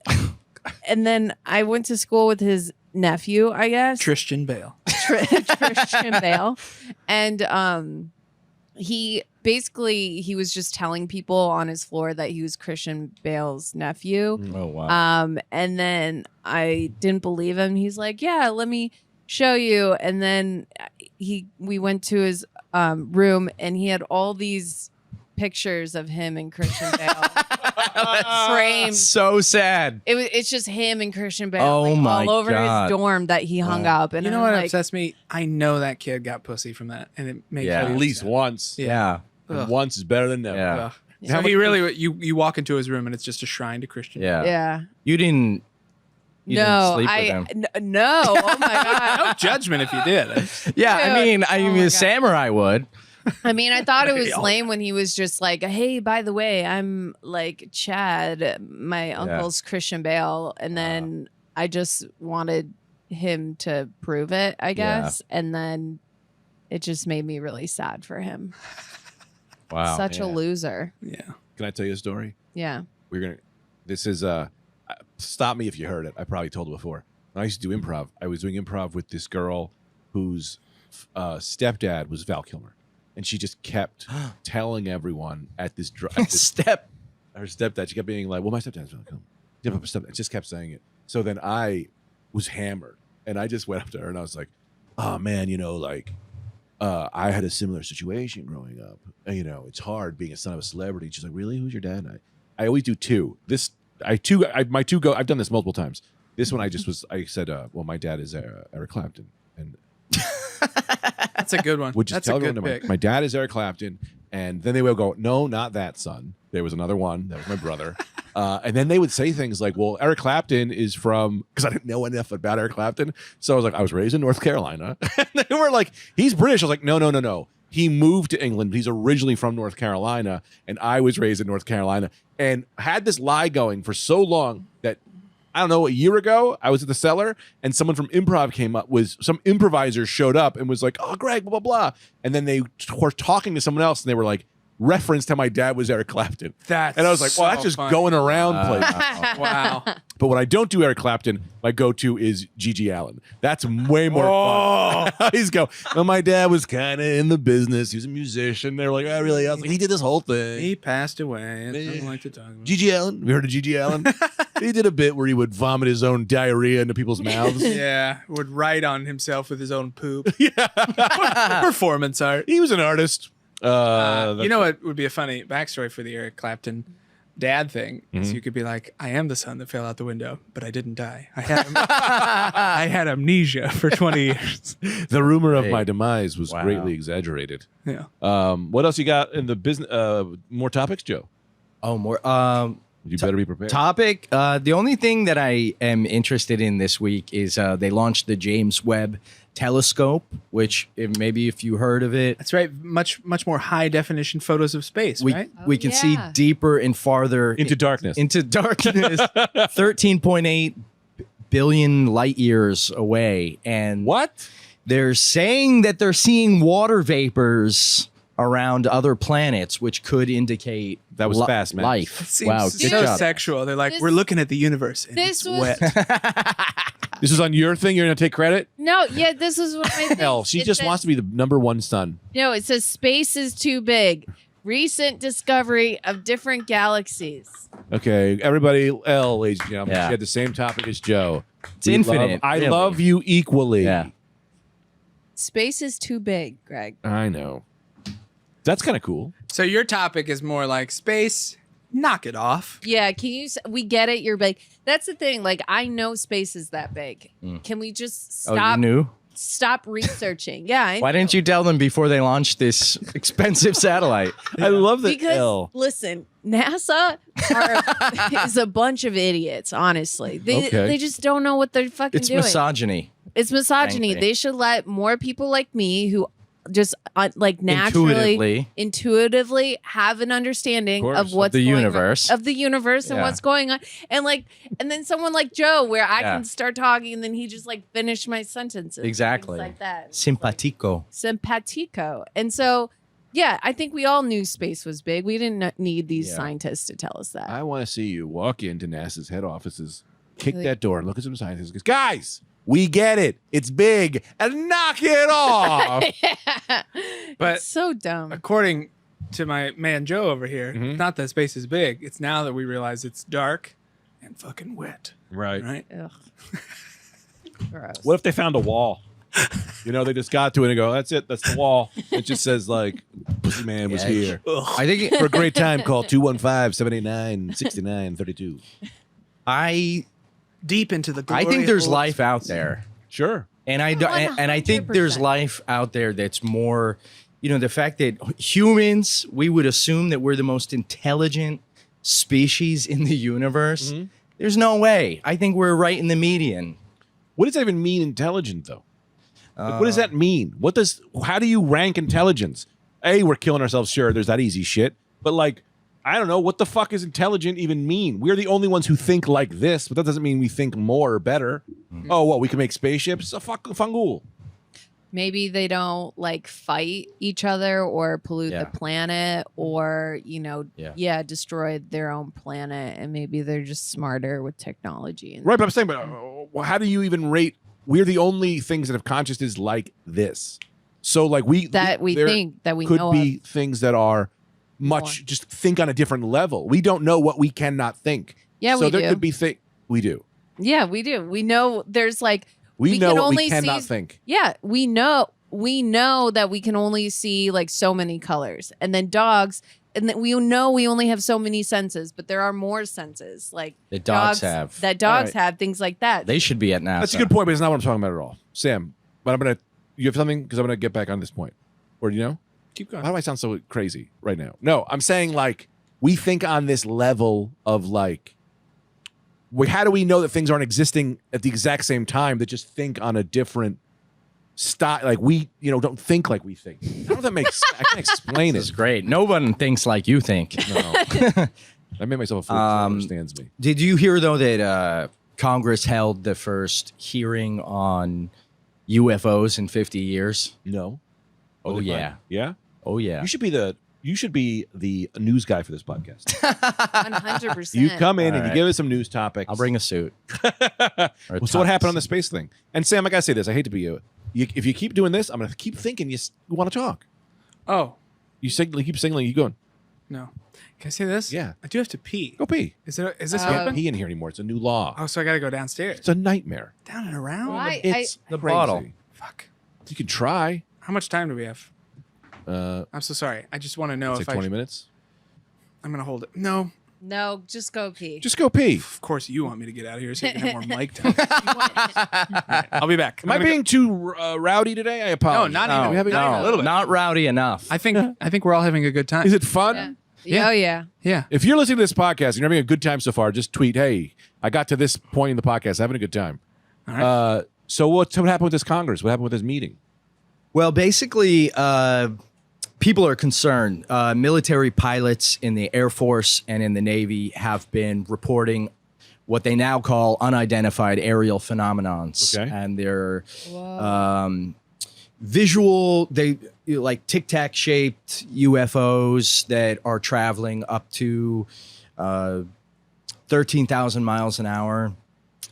And then I went to school with his nephew, I guess. Christian Bale. Christian Bale. And he was just telling people on his floor that he was Christian Bale's nephew. Oh wow. And then I didn't believe him. He's like, "Yeah, let me show you." And then we went to his room, and he had all these pictures of him and Christian Bale framed. So sad. It's just him and Christian Bale Oh like, my all over God. his dorm that he hung up. And You know I'm what like, upsets me? I know that kid got pussy from that, and it makes Yeah. me At least upset. once. Yeah. And Ugh. once is better than never. Yeah. Ugh. So he really, you walk into his room and it's just a shrine to Christian. Yeah. yeah. You didn't No, sleep with him. no. Oh my God. No judgment if you did. Yeah, Dude. I Oh mean, my a God. samurai would. I mean, I thought it was Yeah. lame when he was just like, "Hey, by the way, I'm like Chad, my uncle's Christian Bale," and then I just wanted him to prove it, I guess, and then it just made me really sad for him. Wow. Such a loser. Yeah. Can I tell you a story? Yeah. This is stop me if you heard it. I probably told it before. When I used to do improv, I was doing improv with this girl whose stepdad was Val Kilmer, and she just kept telling everyone at this her stepdad. She kept being like, "Well, my stepdad's Val Kilmer." Yeah, but my stepdad just kept saying it. So then I was hammered, and I just went up to her and I was like, "Oh man, I had a similar situation growing up. It's hard being a son of a celebrity." She's like, "Really? Who's your dad?" And I always do two. I've done this multiple times. This one I said, well, my dad is Eric Clapton. And That's a good one. would just That's tell a good everyone pick. my dad is Eric Clapton. And then they would go, "No, not that son. There was another one. That was my brother." And then they would say things like, "Well, Eric Clapton is from," because I didn't know enough about Eric Clapton. So I was like, "I was raised in North Carolina." And they were like, "He's British." I was like, No. He moved to England. He's originally from North Carolina. And I was raised in North Carolina. And had this lie going for so long that, I don't know, a year ago, I was at the Cellar and someone from improv came up, some improviser showed up and was like, "Oh, Greg, blah, blah, blah." And then they were talking to someone else and they were like, referenced how my dad was Eric Clapton. That's and I was like, well, that's just funny. going around places. Wow. But when I don't do Eric Clapton, my go-to is Gigi Allen. That's way more fun. I just go, "Well, my dad was kind of in the business. He was a musician." They were like, "Oh, really?" I was like, "He did this whole thing." He passed away. I don't like to talk about it. Gigi Allen? Have you heard of Gigi Allen? He did a bit where he would vomit his own diarrhea into people's mouths. Yeah, would write on himself with his own poop. Performance art. He was an artist. You know what would be a funny backstory for the Eric Clapton dad thing? Is you could be like, "I am the son that fell out the window, but I didn't die. I had amnesia for 20 years." The rumor of my demise was greatly exaggerated. Yeah. What else you got in the business? More topics, Joe? Oh, more. You better be prepared. Topic. The only thing that I am interested in this week is they launched the James Webb Telescope, which if you heard of it, That's right. Much more high definition photos of space, right? we can see yeah. deeper and farther Into darkness. Into darkness, 13.8 billion light years away, and What? they're saying that they're seeing water vapors around other planets, which could indicate That was fast, man. life. Seems Wow, so good job. sexual. They're like, This- "We're looking at the universe, and this it's was- wet." This is on your thing? You're going to take credit? No, yeah, this is what my thing. Elle, she just wants to be the number one son. No, it says space is too big. Recent discovery of different galaxies. Okay, everybody, Elle, ladies and gentlemen, Yeah. she had the same topic as Joe. It's infinite, I really. love you equally. Yeah. Space is too big, Greg. I know. That's kind of cool. So your topic is more like space. Knock it off. Yeah, can you? We get it. You're big. That's the thing. Like, I know space is that big. Can we just Oh, you stop? knew? Stop researching. Yeah. Why didn't you tell them before they launched this expensive satellite? I love that Because Elle. listen, NASA is a bunch of idiots. Honestly, they just don't know what they're fucking It's doing. misogyny. It's misogyny. frankly. They should let more people like me who just like naturally, intuitively have an understanding Of course, of of what's the going universe. on, of the universe and Yeah. what's going on, and then someone like Joe, where I Yeah. can start talking and then he just like finish my sentences, things Exactly. like that, Simpatico. simpatico. And so, yeah, I think we all knew space was big. We didn't need these Yeah. scientists to tell us that. I want to see you walk into NASA's head offices, kick Really? that door, and look at some scientists. And go, "Guys, we get it. It's big, and knock it off." But- it's so dumb. According to my man Joe over here, Mhm. it's not that space is big. It's now that we realize it's dark and fucking wet. Right. Ugh. Gross. What if they found a wall? They just got to it and go, "That's it. That's the wall." It just says like, "Pussy Man was Yeah. here." I think For a great time, call 215-789-6932. I Deep into the glory think there's holes. life out there. Sure. And I think there's 100%. life out there that's more, the fact that humans, we would assume that we're the most intelligent species in the universe. Mm-hmm. There's no way. I think we're right in the median. What does that even mean, intelligent, though? Like, what does that mean? How do you rank intelligence? A, we're killing ourselves. Sure, there's that easy shit. But like, I don't know. What the fuck does intelligent even mean? We're the only ones who think like this, but that doesn't mean we think more or better. Oh, what? We can make spaceships? A fucking fungool. Maybe they don't like fight each other or pollute Yeah. the planet or, Yeah. destroy their own planet. And maybe they're just smarter with technology. And Right, but I'm saying, how do you even rate? We're the only things that have consciousness like this. So, like we there think that we could know be of. things that are much just think on a different level. We don't know what we cannot think. Yeah, so we there do. could be we do. Yeah, we do. We know there's like We know can what only we cannot see, think. Yeah, we know that we can only see like so many colors. And then dogs, and then we know we only have so many senses, but there are more senses like That dogs have. That dogs All right. have, things like that. They should be at NASA. That's a good point, but it's not what I'm talking about at all. Sam, but you have something? Because I'm going to get back on this point. Or do you know? Keep going. Why do I sound so crazy right now? No, I'm saying like we think on this level of like, how do we know that things aren't existing at the exact same time that just think on a different style? Like we, don't think like we think. I don't know if that makes I can explain This is it. great. No one thinks like you think. No. I made myself a fool who understands me. Did you hear, though, that Congress held the first hearing on UFOs in 50 years? No. Oh, they yeah. fine? Yeah? Oh, yeah. You should be the news guy for this podcast. 100%. You come in All and you right. give us some news topics. I'll bring a suit. Well, so what happened on the space thing? And Sam, I gotta say this. I hate to be you. If you keep doing this, I'm gonna keep thinking you want to talk. Oh, You keep signaling. You going? no. Can I say this? Yeah. I do have to pee. Go pee. Is this You can't open? pee in here anymore. It's a new law. Oh, so I got to go downstairs. It's a nightmare. Down and around? Why? It's The crazy. bottle. Fuck. You can try. How much time do we have? It's I'm so sorry. I just want to know like if 20 minutes. I'm going to hold it. No. No, just go pee. Just go pee. Of course, you want me to get out of here so you can have more mic time. All right, I'll be back. Am I being too rowdy today? I apologize. not Are even. we having- Not even a little bit. Not rowdy enough. I think we're all having a good time. Is it fun? Yeah. Yeah. Oh, yeah. Yeah. If you're listening to this podcast and you're having a good time so far, just tweet, "Hey, I got to this point in the podcast, having a good time." All right. So what happened with this Congress? What happened with this meeting? Well, basically, people are concerned. Military pilots in the Air Force and in the Navy have been reporting what they now call unidentified aerial phenomenons. Okay. And they're visual, like tic-tac shaped UFOs that are traveling up to 13,000 miles an hour,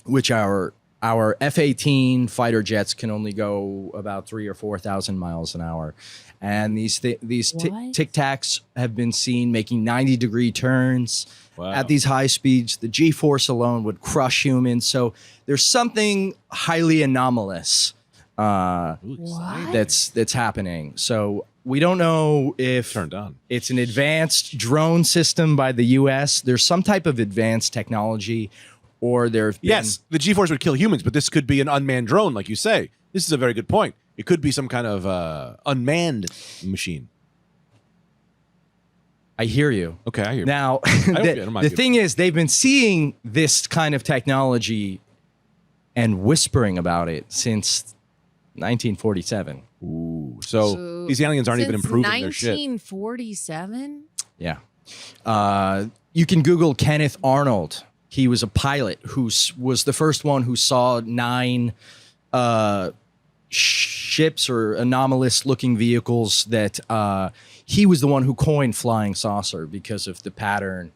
which our F-18 fighter jets can only go about 3,000 or 4,000 miles an hour. And these What? tic tacs have been seen making 90-degree turns Wow. at these high speeds. The G-force alone would crush humans. So there's something highly anomalous that's happening. So we don't know if Turned on. it's an advanced drone system by the U.S. There's some type of advanced technology, or there's Yes, the G-force would kill humans, but this could be an unmanned drone, like you say. This is a very good point. It could be some kind of unmanned machine. I hear you. Okay, I hear. Now, don't the, get it. I'm not the good. thing is, they've been seeing this kind of technology and whispering about it since 1947. Ooh, so these aliens aren't even Since improving their shit. 1947? Yeah. You can Google Kenneth Arnold. He was a pilot who was the first one who saw 9 ships or anomalous-looking vehicles that he was the one who coined flying saucer because of the pattern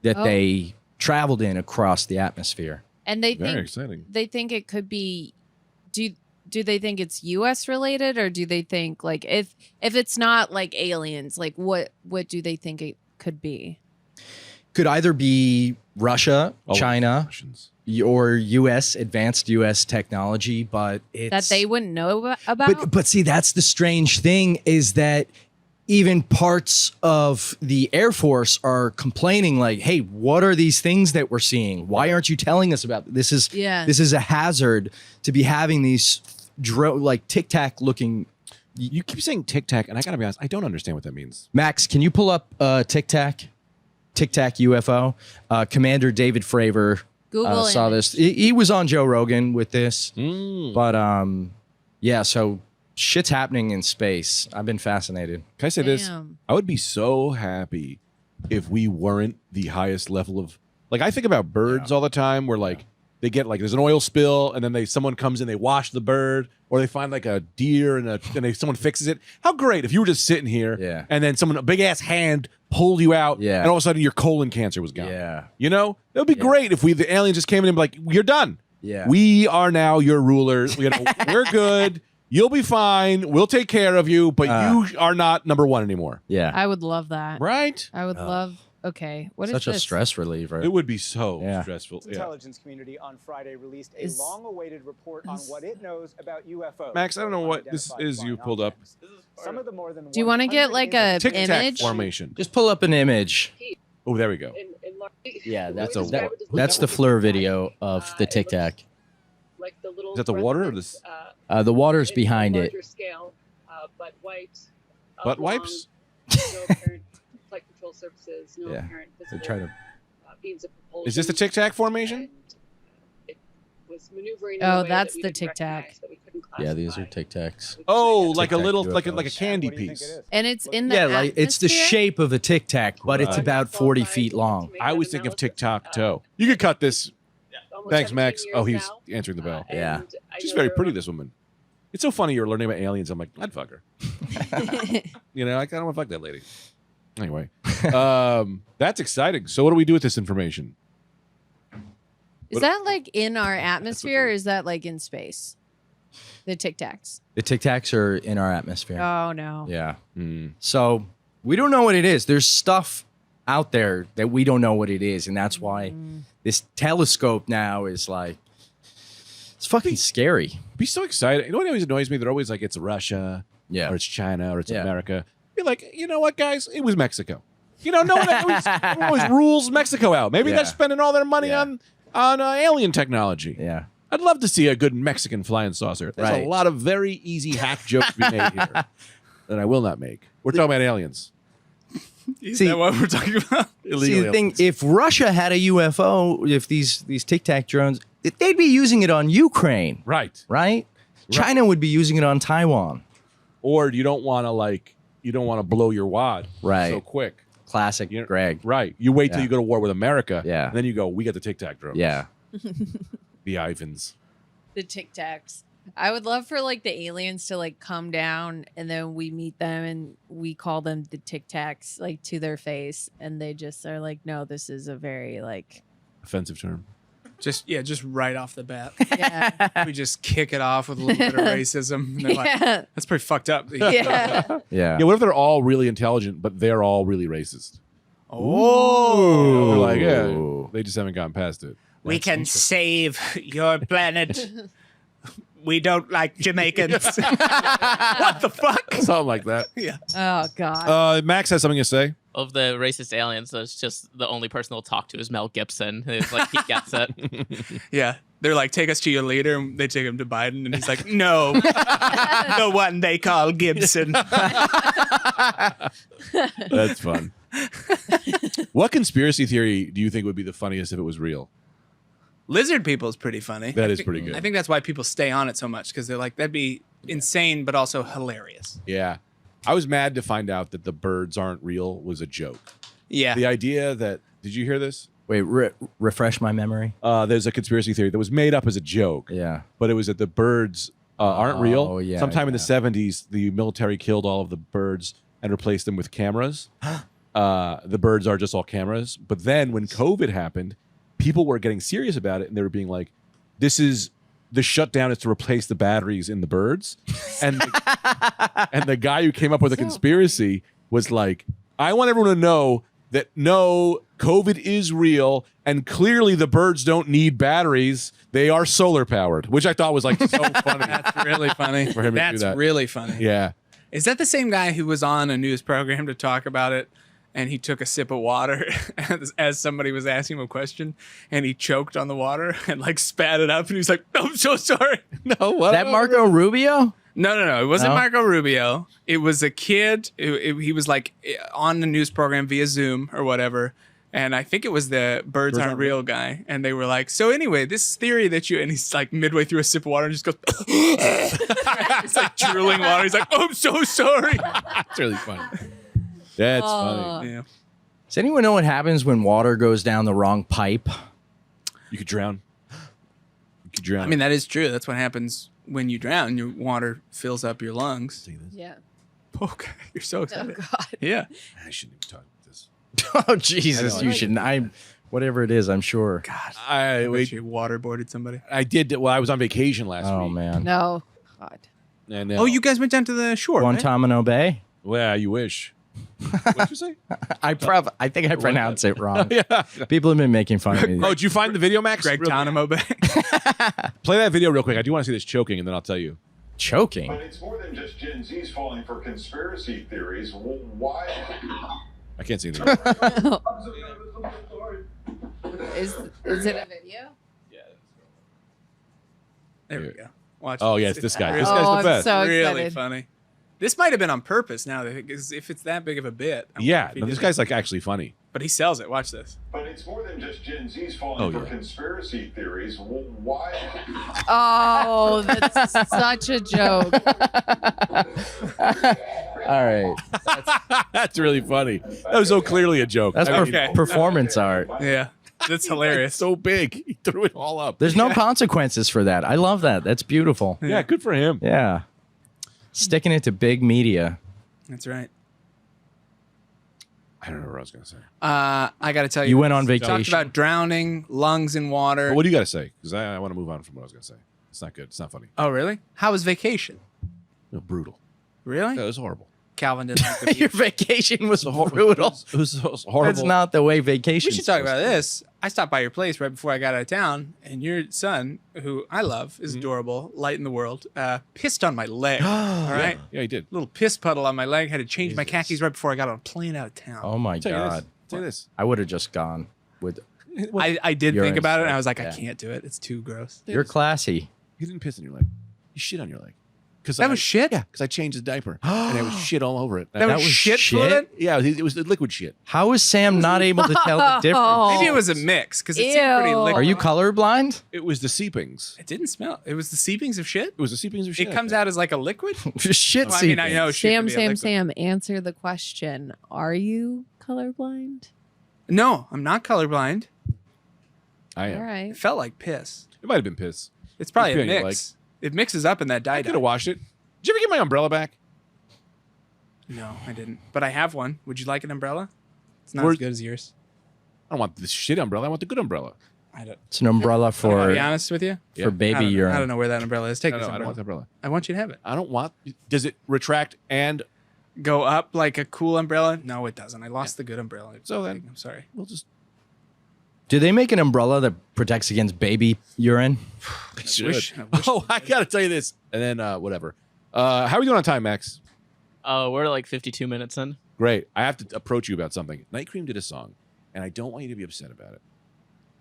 that Oh. they traveled in across the atmosphere. And they Very think exciting. they think it could be do they think it's US related, or do they think like if it's not like aliens, like what do they think it could be? Could either be Russia, Oh, China, Russians. or advanced U.S. technology, but it's That they wouldn't know about? But see, that's the strange thing is that even parts of the Air Force are complaining, like, "Hey, what are these things that we're seeing? Why aren't you telling us about this? This is a hazard to be having these like Tic Tac looking." You keep saying Tic Tac, and I gotta be honest, I don't understand what that means. Max, can you pull up Tic Tac UFO? Commander David Fravor Google saw image. this. He was on Joe Rogan with this, Mm. but yeah. So shit's happening in space. I've been fascinated. Can I say this? Damn. I would be so happy if we weren't the highest level of. Like, I think about birds all the time. Where like they get like there's an oil spill, and then someone comes in, they wash the bird, or they find like a deer and someone fixes it. How great if you were just sitting here, and then a big ass hand pulled you out, and all of a sudden your colon cancer was gone. Yeah, you know, it would be great if the aliens just came in and be like, "You're done. Yeah, we are now your rulers. We're good." You'll be fine. We'll take care of you, but you are not number one anymore. Yeah. I would love that. Right? I would love. Okay. What is Such a this? stress reliever. It would be so stressful. The intelligence community on Friday released a long-awaited report on what it knows about UFOs. Max, I don't know what this is you pulled up. Some of the more than Do you want to get like a Tic-tac image? formation. Just pull up an image. Oh, there we go. Yeah, that's the FLIR video of the Tic Tac. Like the little Is that the water or this? The water's behind it. Scale, but wipes. Butt wipes? No apparent flight control surfaces. No apparent They're visible trying to. means of propulsion. Is this the Tic Tac formation? It was maneuvering in a Oh, way that's that we the didn't Tic Tac. recognize, that we couldn't Yeah, these are classify. Tic Tacs. Oh, like a Tic-tac little, UFOs. like a candy piece. And it's in the Yeah, like it's the atmosphere? shape of a Tic Tac, but it's about 40 feet long. I always think of Tic-Tac-toe. You could cut this. Thanks, Max. Oh, he's answering the bell. Yeah. She's very pretty, this woman. It's so funny you're learning about aliens. I'm like, I'd fuck her. You know, I don't want to fuck that lady. Anyway, that's exciting. So what do we do with this information? Is that like in our atmosphere or is that like in space? The Tic Tacs. The Tic Tacs are in our atmosphere. Oh, no. Yeah. So we don't know what it is. There's stuff out there that we don't know what it is. And that's why this telescope now is like, it's fucking scary. Be so excited. You know what always annoys me? They're always like, it's Russia, Yeah. or it's China, or it's Yeah. America. Be like, you know what, guys? It was Mexico. You know, no one always rules Mexico out. Maybe Yeah. they're spending all their money Yeah. on alien technology. Yeah. I'd love to see a good Mexican flying saucer. There's Right. a lot of very easy hack jokes to be made here that I will not make. We're talking about aliens. Is See- that what we're talking about? See, the thing, if Russia had a UFO, if these Tic Tac drones, they'd be using it on Ukraine, Right. right? China would be using it on Taiwan. Or you don't want to blow your wad Right. so quick. Classic You know- Greg. Right. You wait till Yeah. you go to war with America. Yeah. And then you go, we got the Tic Tac drones. Yeah. The Ivans. The Tic Tacs. I would love for like the aliens to like come down and then we meet them and we call them the Tic Tacs like to their face and they just are like, no, this is a very like Offensive term. Just right off the bat. yeah. We just kick it off with a little bit of racism. And they're like, Yeah. that's pretty fucked up. Yeah. Yeah. Yeah, what if they're all really intelligent, but they're all really racist? Oh. They're like, yeah, they just haven't gotten past it. We can save your planet. We don't like Jamaicans. What the fuck? Something like that. Yeah. Oh God. Max has something to say. Of the racist aliens, that's just the only person they'll talk to is Mel Gibson. It's like he gets it. Yeah. They're like, take us to your leader. And they take him to Biden. And he's like, no, the one they call Gibson. That's fun. What conspiracy theory do you think would be the funniest if it was real? Lizard people is pretty funny. That is pretty good. I think that's why people stay on it so much because they're like, that'd be insane, but also hilarious. Yeah. I was mad to find out that the birds aren't real was a joke. Yeah. The idea that, did you hear this? Wait, refresh my memory. There's a conspiracy theory that was made up as a joke. Yeah. But it was that the birds aren't real. Oh, yeah, Sometime in the yeah. 70s, the military killed all of the birds and replaced them with cameras. The birds are just all cameras. But then when COVID happened, people were getting serious about it and they were being like, the shutdown is to replace the batteries in the birds. And the guy who came up with the conspiracy was like, I want everyone to know that no, COVID is real, and clearly the birds don't need batteries. They are solar powered, which I thought was like so funny. That's really funny. For him to do That's that. really funny. Yeah. Is that the same guy who was on a news program to talk about it? And he took a sip of water as somebody was asking him a question, and he choked on the water and like spat it up, and he was like, "I'm so sorry." No, what? That Marco Rubio? No. It wasn't No? Marco Rubio. It was a kid. He was like on the news program via Zoom or whatever. And I think it was the birds aren't real guy. And they were like, so anyway, this theory that and he's like midway through a sip of water and just goes, it's like drooling water. He's like, oh, I'm so sorry. That's really funny. That's funny. Yeah. Does anyone know what happens when water goes down the wrong pipe? You could drown. could drown. I mean, that is true. That's what happens when you drown. Your water fills up your lungs. Yeah. Okay, you're so Oh excited. God. Yeah. I shouldn't even talk about this. Oh Jesus, you shouldn't. Whatever it is, I'm sure. God. I You waterboarded somebody. I did. Well, I was on vacation last Oh week. man. No. God. And, Oh, you guys went down to the shore, right? Guantanamo Bay. Well, you wish. What'd you say? I think I pronounced it wrong. Yeah. People have been making fun of me. Oh, did you find the video, Max? Greg Real- Tanamo Bay. Play that video real quick. I do want to see this choking, and then I'll tell you. Choking. But it's more than just Gen Z's falling for conspiracy theories. Why? I can't see anything. Is it a video? There we go. Watch. Oh, this. yeah, it's this guy. really- This guy's the I'm best. so really excited. funny. This might have been on purpose. Now, because if it's that big of a bit, I wonder Yeah, if he no, this did guy's it. like actually funny. But he sells it. Watch this. But it's more than just Gen Z's falling Oh, for yeah. conspiracy theories. Why? Oh, that's such a joke. All right. That's really funny. That was so clearly a joke. That's I mean, Okay. performance art. Yeah, that's it's hilarious. so big. He threw it all up. There's no consequences for that. I love that. That's beautiful. Yeah, good for him. Yeah. Sticking it to big media. That's right. I don't know what I was going to say. I got to tell you, You went on we talked vacation. about drowning, lungs in water. But what do you got to say? Because I want to move on from what I was going to say. It's not good. It's not funny. Oh, really? How was vacation? No, brutal. Really? Yeah, it was horrible. Calvin didn't like the Your vacation was brutal. It was horrible. That's not the way vacation. We should talk about this. I stopped by your place right before I got out of town, and your son, who I love, is adorable, light in the world, pissed on my leg. All right? Yeah, he did. Little piss puddle on my leg. Had to change my khakis right before I got on a plane out of town. Oh my Tell you this. God. Tell you this. I would have just gone with. I did You're think about it, and I insane. was like, I Yeah. can't do it. It's too gross. You're classy. He didn't piss on your leg. He shit on your leg. That was shit? Yeah, because I changed his diaper. And it was shit all over it. That was shit fluid? Yeah, it was the liquid shit. How is Sam not able to tell the difference? Maybe it was a mix, because it seemed pretty Ew. liquid. Are you colorblind? It was the seepings. It didn't smell. It was the seepings of shit? It was the seepings of shit. It comes out as like a liquid? Shit. Well, I mean, I know shit can be a liquid. Sam, answer the question. Are you colorblind? No, I'm not colorblind. I am. All right. It felt like piss. It might have been piss. It's probably It's a pee on your mix. It mixes up in that I dye. could have washed it. Did you ever get my umbrella back? No, I didn't. But I have one. Would you like an umbrella? It's not Where- as good as yours. I don't want the shit umbrella. I want the good umbrella. I don't. It's an umbrella To for be honest with you, Yeah. for baby I don't urine. know where that umbrella is. Take No, this I don't umbrella. want the umbrella. I want you to have it. I don't want. Does it retract and Go up like a cool umbrella? No, it doesn't. I lost the good umbrella. So then- I'm sorry. we'll just Do they make an umbrella that protects against baby urine? wish- I wish Oh, I gotta tell you this, and then whatever. How are we doing on time, Max? We're like 52 minutes in. Great. I have to approach you about something. Night Cream did a song, and I don't want you to be upset about it,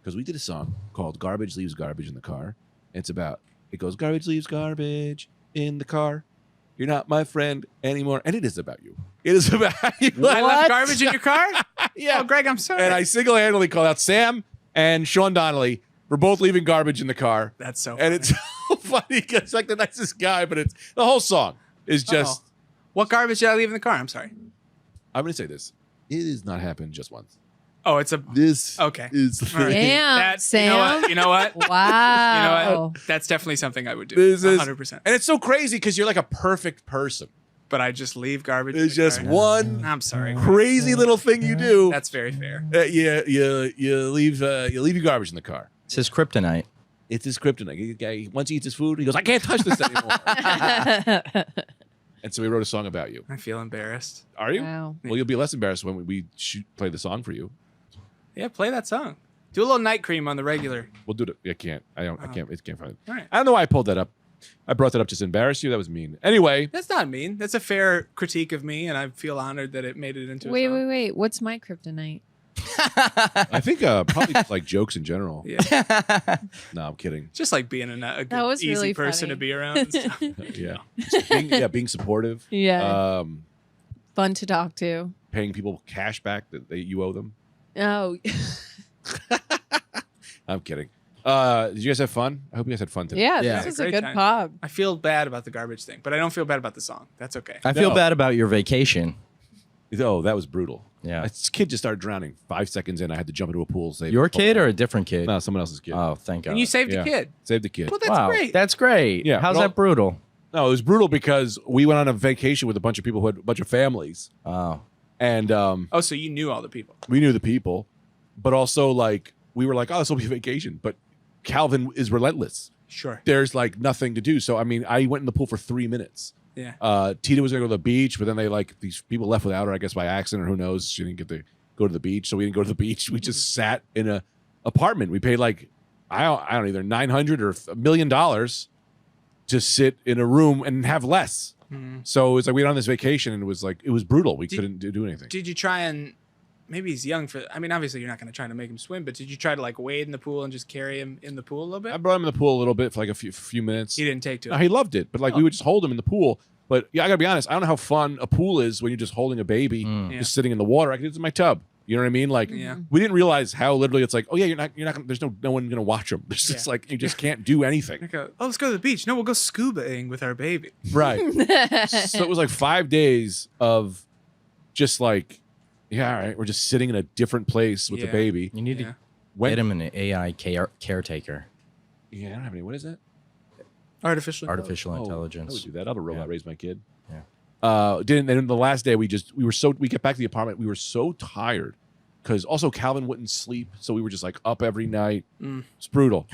because we did a song called "Garbage Leaves Garbage in the Car." It's about it goes garbage leaves garbage in the car. You're not my friend anymore, and it is about you. It is about you. I left garbage in your car? Yeah. Oh, Greg, I'm sorry. And I single-handedly call out Sam and Sean Donnelly for both leaving garbage in the car. That's so And it's so funny because it's like the nicest guy, but it's the whole song is just. What garbage did I leave in the car? I'm sorry. I'm going to say this. It has not happened just once. Oh, it's a. This Okay. is the All right. thing. Damn, That, Sam. You know what? Wow. You know what? That's definitely something I would do. This is 100%. And it's so crazy because you're like a perfect person. But I just leave garbage. in It's the just car. one I'm sorry. crazy little thing you do. That's very fair. You leave your garbage in the car. It's his kryptonite. It's his kryptonite. Once he eats his food, he goes, I can't touch this anymore. And so we wrote a song about you. I feel embarrassed. Are you? Wow. Well, you'll be less embarrassed when we play the song for you. Yeah, play that song. Do a little night cream on the regular. We'll do it. I can't. I can't find it. All right. I don't know why I pulled that up. I brought that up just to embarrass you. That was mean. Anyway, That's not mean. That's a fair critique of me, and I feel honored that it made it into a song. Wait. What's my kryptonite? I think probably just like jokes in general. Yeah. No, I'm kidding. Just like being a good, was easy really person funny. to be around. And stuff. Yeah. Being supportive. Yeah. Fun to talk to. Paying people cash back that you owe them. Oh. I'm kidding. Did you guys have fun? I hope you guys had fun today. Yeah, Yeah. this is Great a good time. pod. I feel bad about the garbage thing, but I don't feel bad about the song. That's okay. I feel No. bad about your vacation. Oh, that was brutal. Yeah. This kid just started drowning. 5 seconds in, I had to jump into a pool. Save Your kid or a different kid? No, someone else's kid. Oh, thank God. And you saved Yeah. the kid. Saved the kid. Well, that's wow, great. that's great. Yeah, How's but that brutal? No, it was brutal because we went on a vacation with a bunch of people who had a bunch of families. Oh. And Oh, so you knew all the people. we knew the people, but also like we were like, oh, this will be a vacation. But Calvin is relentless. Sure. There's like nothing to do. So I mean, I went in the pool for 3 minutes. Yeah. Tita was gonna go to the beach, but then these people left without her, I guess by accident or who knows. She didn't get to go to the beach, so we didn't go to the beach. We just sat in a apartment. We paid like I don't either $900 or $1 million to sit in a room and have less. So it's like we went on this vacation and it was brutal. We couldn't do anything. Did you try and maybe he's young for? I mean, obviously you're not going to try to make him swim, but did you try to like wade in the pool and just carry him in the pool a little bit? I brought him in the pool a little bit for like a few minutes. He didn't take to it. No, he loved it, but like we would just hold him in the pool. But yeah, I gotta be honest. I don't know how fun a pool is when you're just holding a baby, just sitting in the water. I can do this in my tub. You know what I mean? Like, we didn't realize how literally it's like, oh yeah, you're not gonna, there's no one gonna watch them. There's just like you just can't do anything. Like let's go to the beach. No, we'll go scubaing with our baby. Right. So it was like 5 days of just like, yeah, all right, we're just sitting in a different place with the baby. You need to get him an AI caretaker. Yeah, I don't have any. What is that? Artificial intelligence. I would do that. I'll have a robot raise my kid. Yeah. And then the last day we get back to the apartment. We were so tired because also Calvin wouldn't sleep, so we were just like up every night. It's brutal.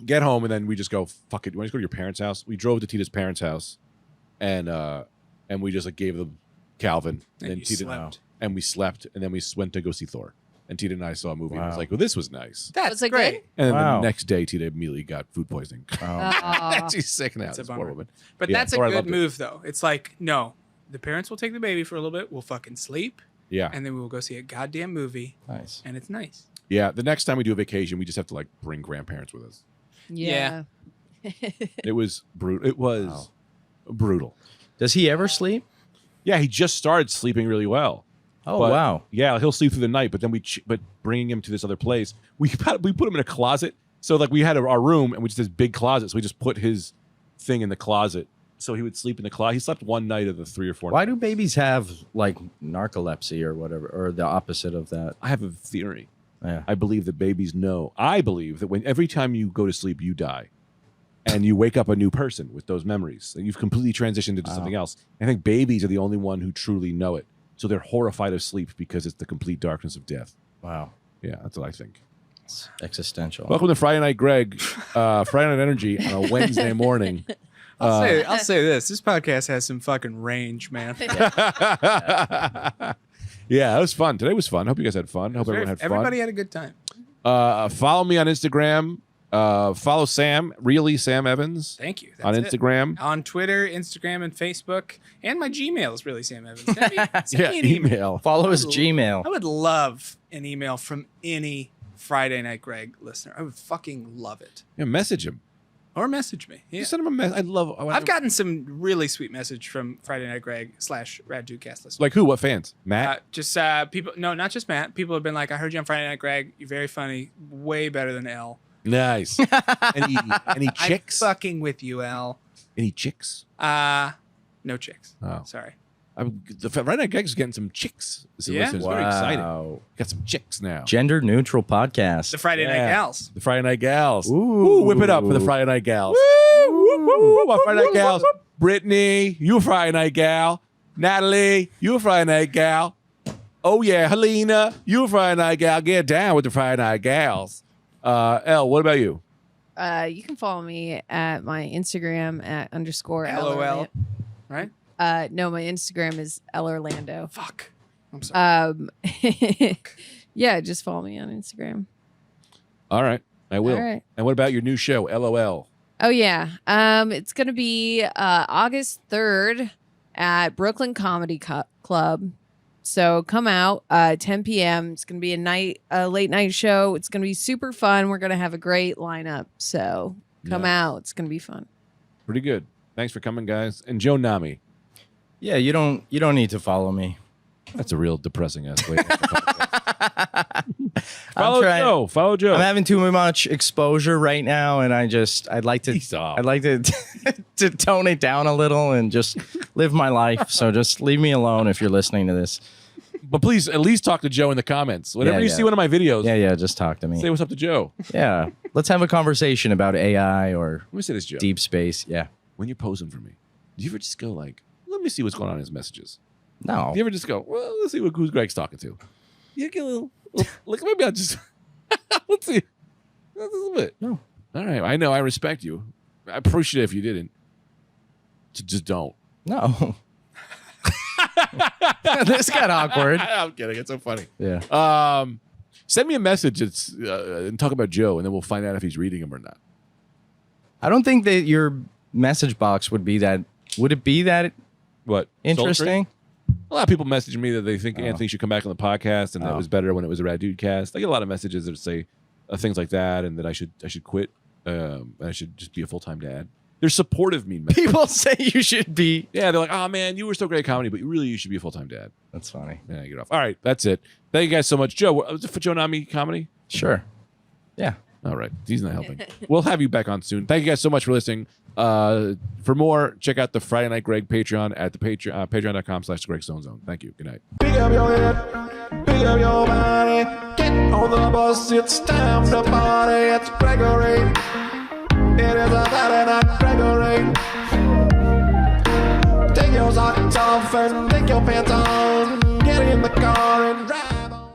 Get home and then we just go, fuck it. You want to go to your parents' house? We drove to Tita's parents' house, and we just like gave them Calvin and Tita slept. And we slept, and then we went to go see Thor. And Tita and I saw a movie. And I was like, well, this was nice. That's Was it great. good? And then the next day, Tita immediately got food poisoning. Oh. She's sick now. That's a This poor bummer. woman. But Yeah, that's a Thor, I good loved it. move, though. It's like, no, the parents will take the baby for a little bit. We'll fucking sleep. Yeah. And then we will go see a goddamn movie. Nice. And it's nice. Yeah. The next time we do a vacation, we just have to like bring grandparents with us. Yeah. It was brutal. It was brutal. Does he ever sleep? Yeah, he just started sleeping really well. Oh, But, wow. Yeah, he'll sleep through the night, but then but bringing him to this other place, we put him in a closet. So like we had our room and we just this big closet, so we just put his thing in the closet. So he would sleep in the closet. He slept one night of the 3 or 4. Why do babies have like narcolepsy or whatever, or the opposite of that? I have a theory. Yeah. I believe that babies know. I believe that every time you go to sleep, you die. And you wake up a new person with those memories. And you've completely transitioned into something else. I think babies are the only one who truly know it. So they're horrified of sleep because it's the complete darkness of death. Wow. Yeah, that's what I think. It's existential. Welcome to Friday Night Greg, Friday Night Energy on a Wednesday morning. I'll say this. This podcast has some fucking range, man. Yeah, that was fun. Today was fun. Hope you guys had fun. Hope everyone had fun. Everybody had a good time. Follow me on Instagram. Follow Sam, really Sam Evans. Thank you. On That's it. Instagram. On Twitter, Instagram, and Facebook. And my Gmail is really Sam Evans. Send me Yeah, an email. email. Follow his I Gmail. would love an email from any Friday Night Greg listener. I would fucking love it. Yeah, message him. Or message me. Yeah. Just send him a message. I've gotten some really sweet message from Friday Night Greg / Rad2Cast listeners. Like who? What fans? Matt? Just people. No, not just Matt. People have been like, I heard you on Friday Night Greg. You're very funny. Way better than Elle. Nice. Any chicks? I'm fucking with you, Elle. Any chicks? No chicks. Oh. Sorry. The Friday Night Greg's getting some chicks. Yeah? It's very exciting. Got some chicks now. Gender neutral podcast. The Friday Night Gals. The Friday Night Gals. Ooh. Whip it up for the Friday Night Gals. Woo, my Friday Night Gals. Brittany, you a Friday Night gal. Natalie, you a Friday Night gal. Oh yeah, Helena, you a Friday Night gal. Get down with the Friday Night Gals. Elle, what about you? You can follow me at my Instagram at _ LOL. Right? No, my Instagram is Elle Orlando. Fuck. I'm sorry. Yeah, just follow me on Instagram. All right, I will. All right. And what about your new show, LOL? Oh yeah. It's gonna be August 3rd at Brooklyn Comedy Club. So come out 10 p.m. It's gonna be a late night show. It's gonna be super fun. We're gonna have a great lineup. So come out. It's gonna be fun. Pretty good. Thanks for coming, guys. And Joe Nami. Yeah, you don't need to follow me. That's a real depressing ass way. Follow Joe. Follow Joe. I'm having too much exposure right now, and I'd like to to tone it down a little and just live my life. So just leave me alone if you're listening to this. But please at least talk to Joe in the comments. Whenever you see one of my videos, yeah, just talk to me. Say what's up to Joe. Yeah, let's have a conversation about AI or Let me say this, Joe. deep space. Yeah. When you're posing for me, do you ever just go like, let me see what's going on in his messages? No. Do you ever just go, well, let's see who Greg's talking to? You get a little like, maybe I'll just, let's see. A little bit. No. All right. I know. I respect you. I appreciate it if you didn't. Just don't. No. This got awkward. I'm kidding. It's so funny. Yeah. Send me a message and talk about Joe, and then we'll find out if he's reading them or not. I don't think that your message box would be that. Would it be that What? interesting? A lot of people message me that they think Anthony should come back on the podcast, and that was better when it was a Rad Dude cast. I get a lot of messages that say things like that, and that I should quit. I should just be a full-time dad. They're supportive mean messages. People say you should be. Yeah, they're like, oh man, you were so great at comedy, but you should be a full-time dad. That's funny. Yeah, get off. All right, that's it. Thank you guys so much. Joe, was it for Joe Nami comedy? Sure. Yeah. All right. He's not helping. We'll have you back on soon. Thank you guys so much for listening. For more, check out the Friday Night Greg Patreon at the patreon.com/GregStoneZone. Thank you. Good night. Pick up your head, pick up your body, get on the bus, it's time to party. It's Gregory. It is a Friday Night Gregory. Take your socks off and take your pants on, get in the car and ride.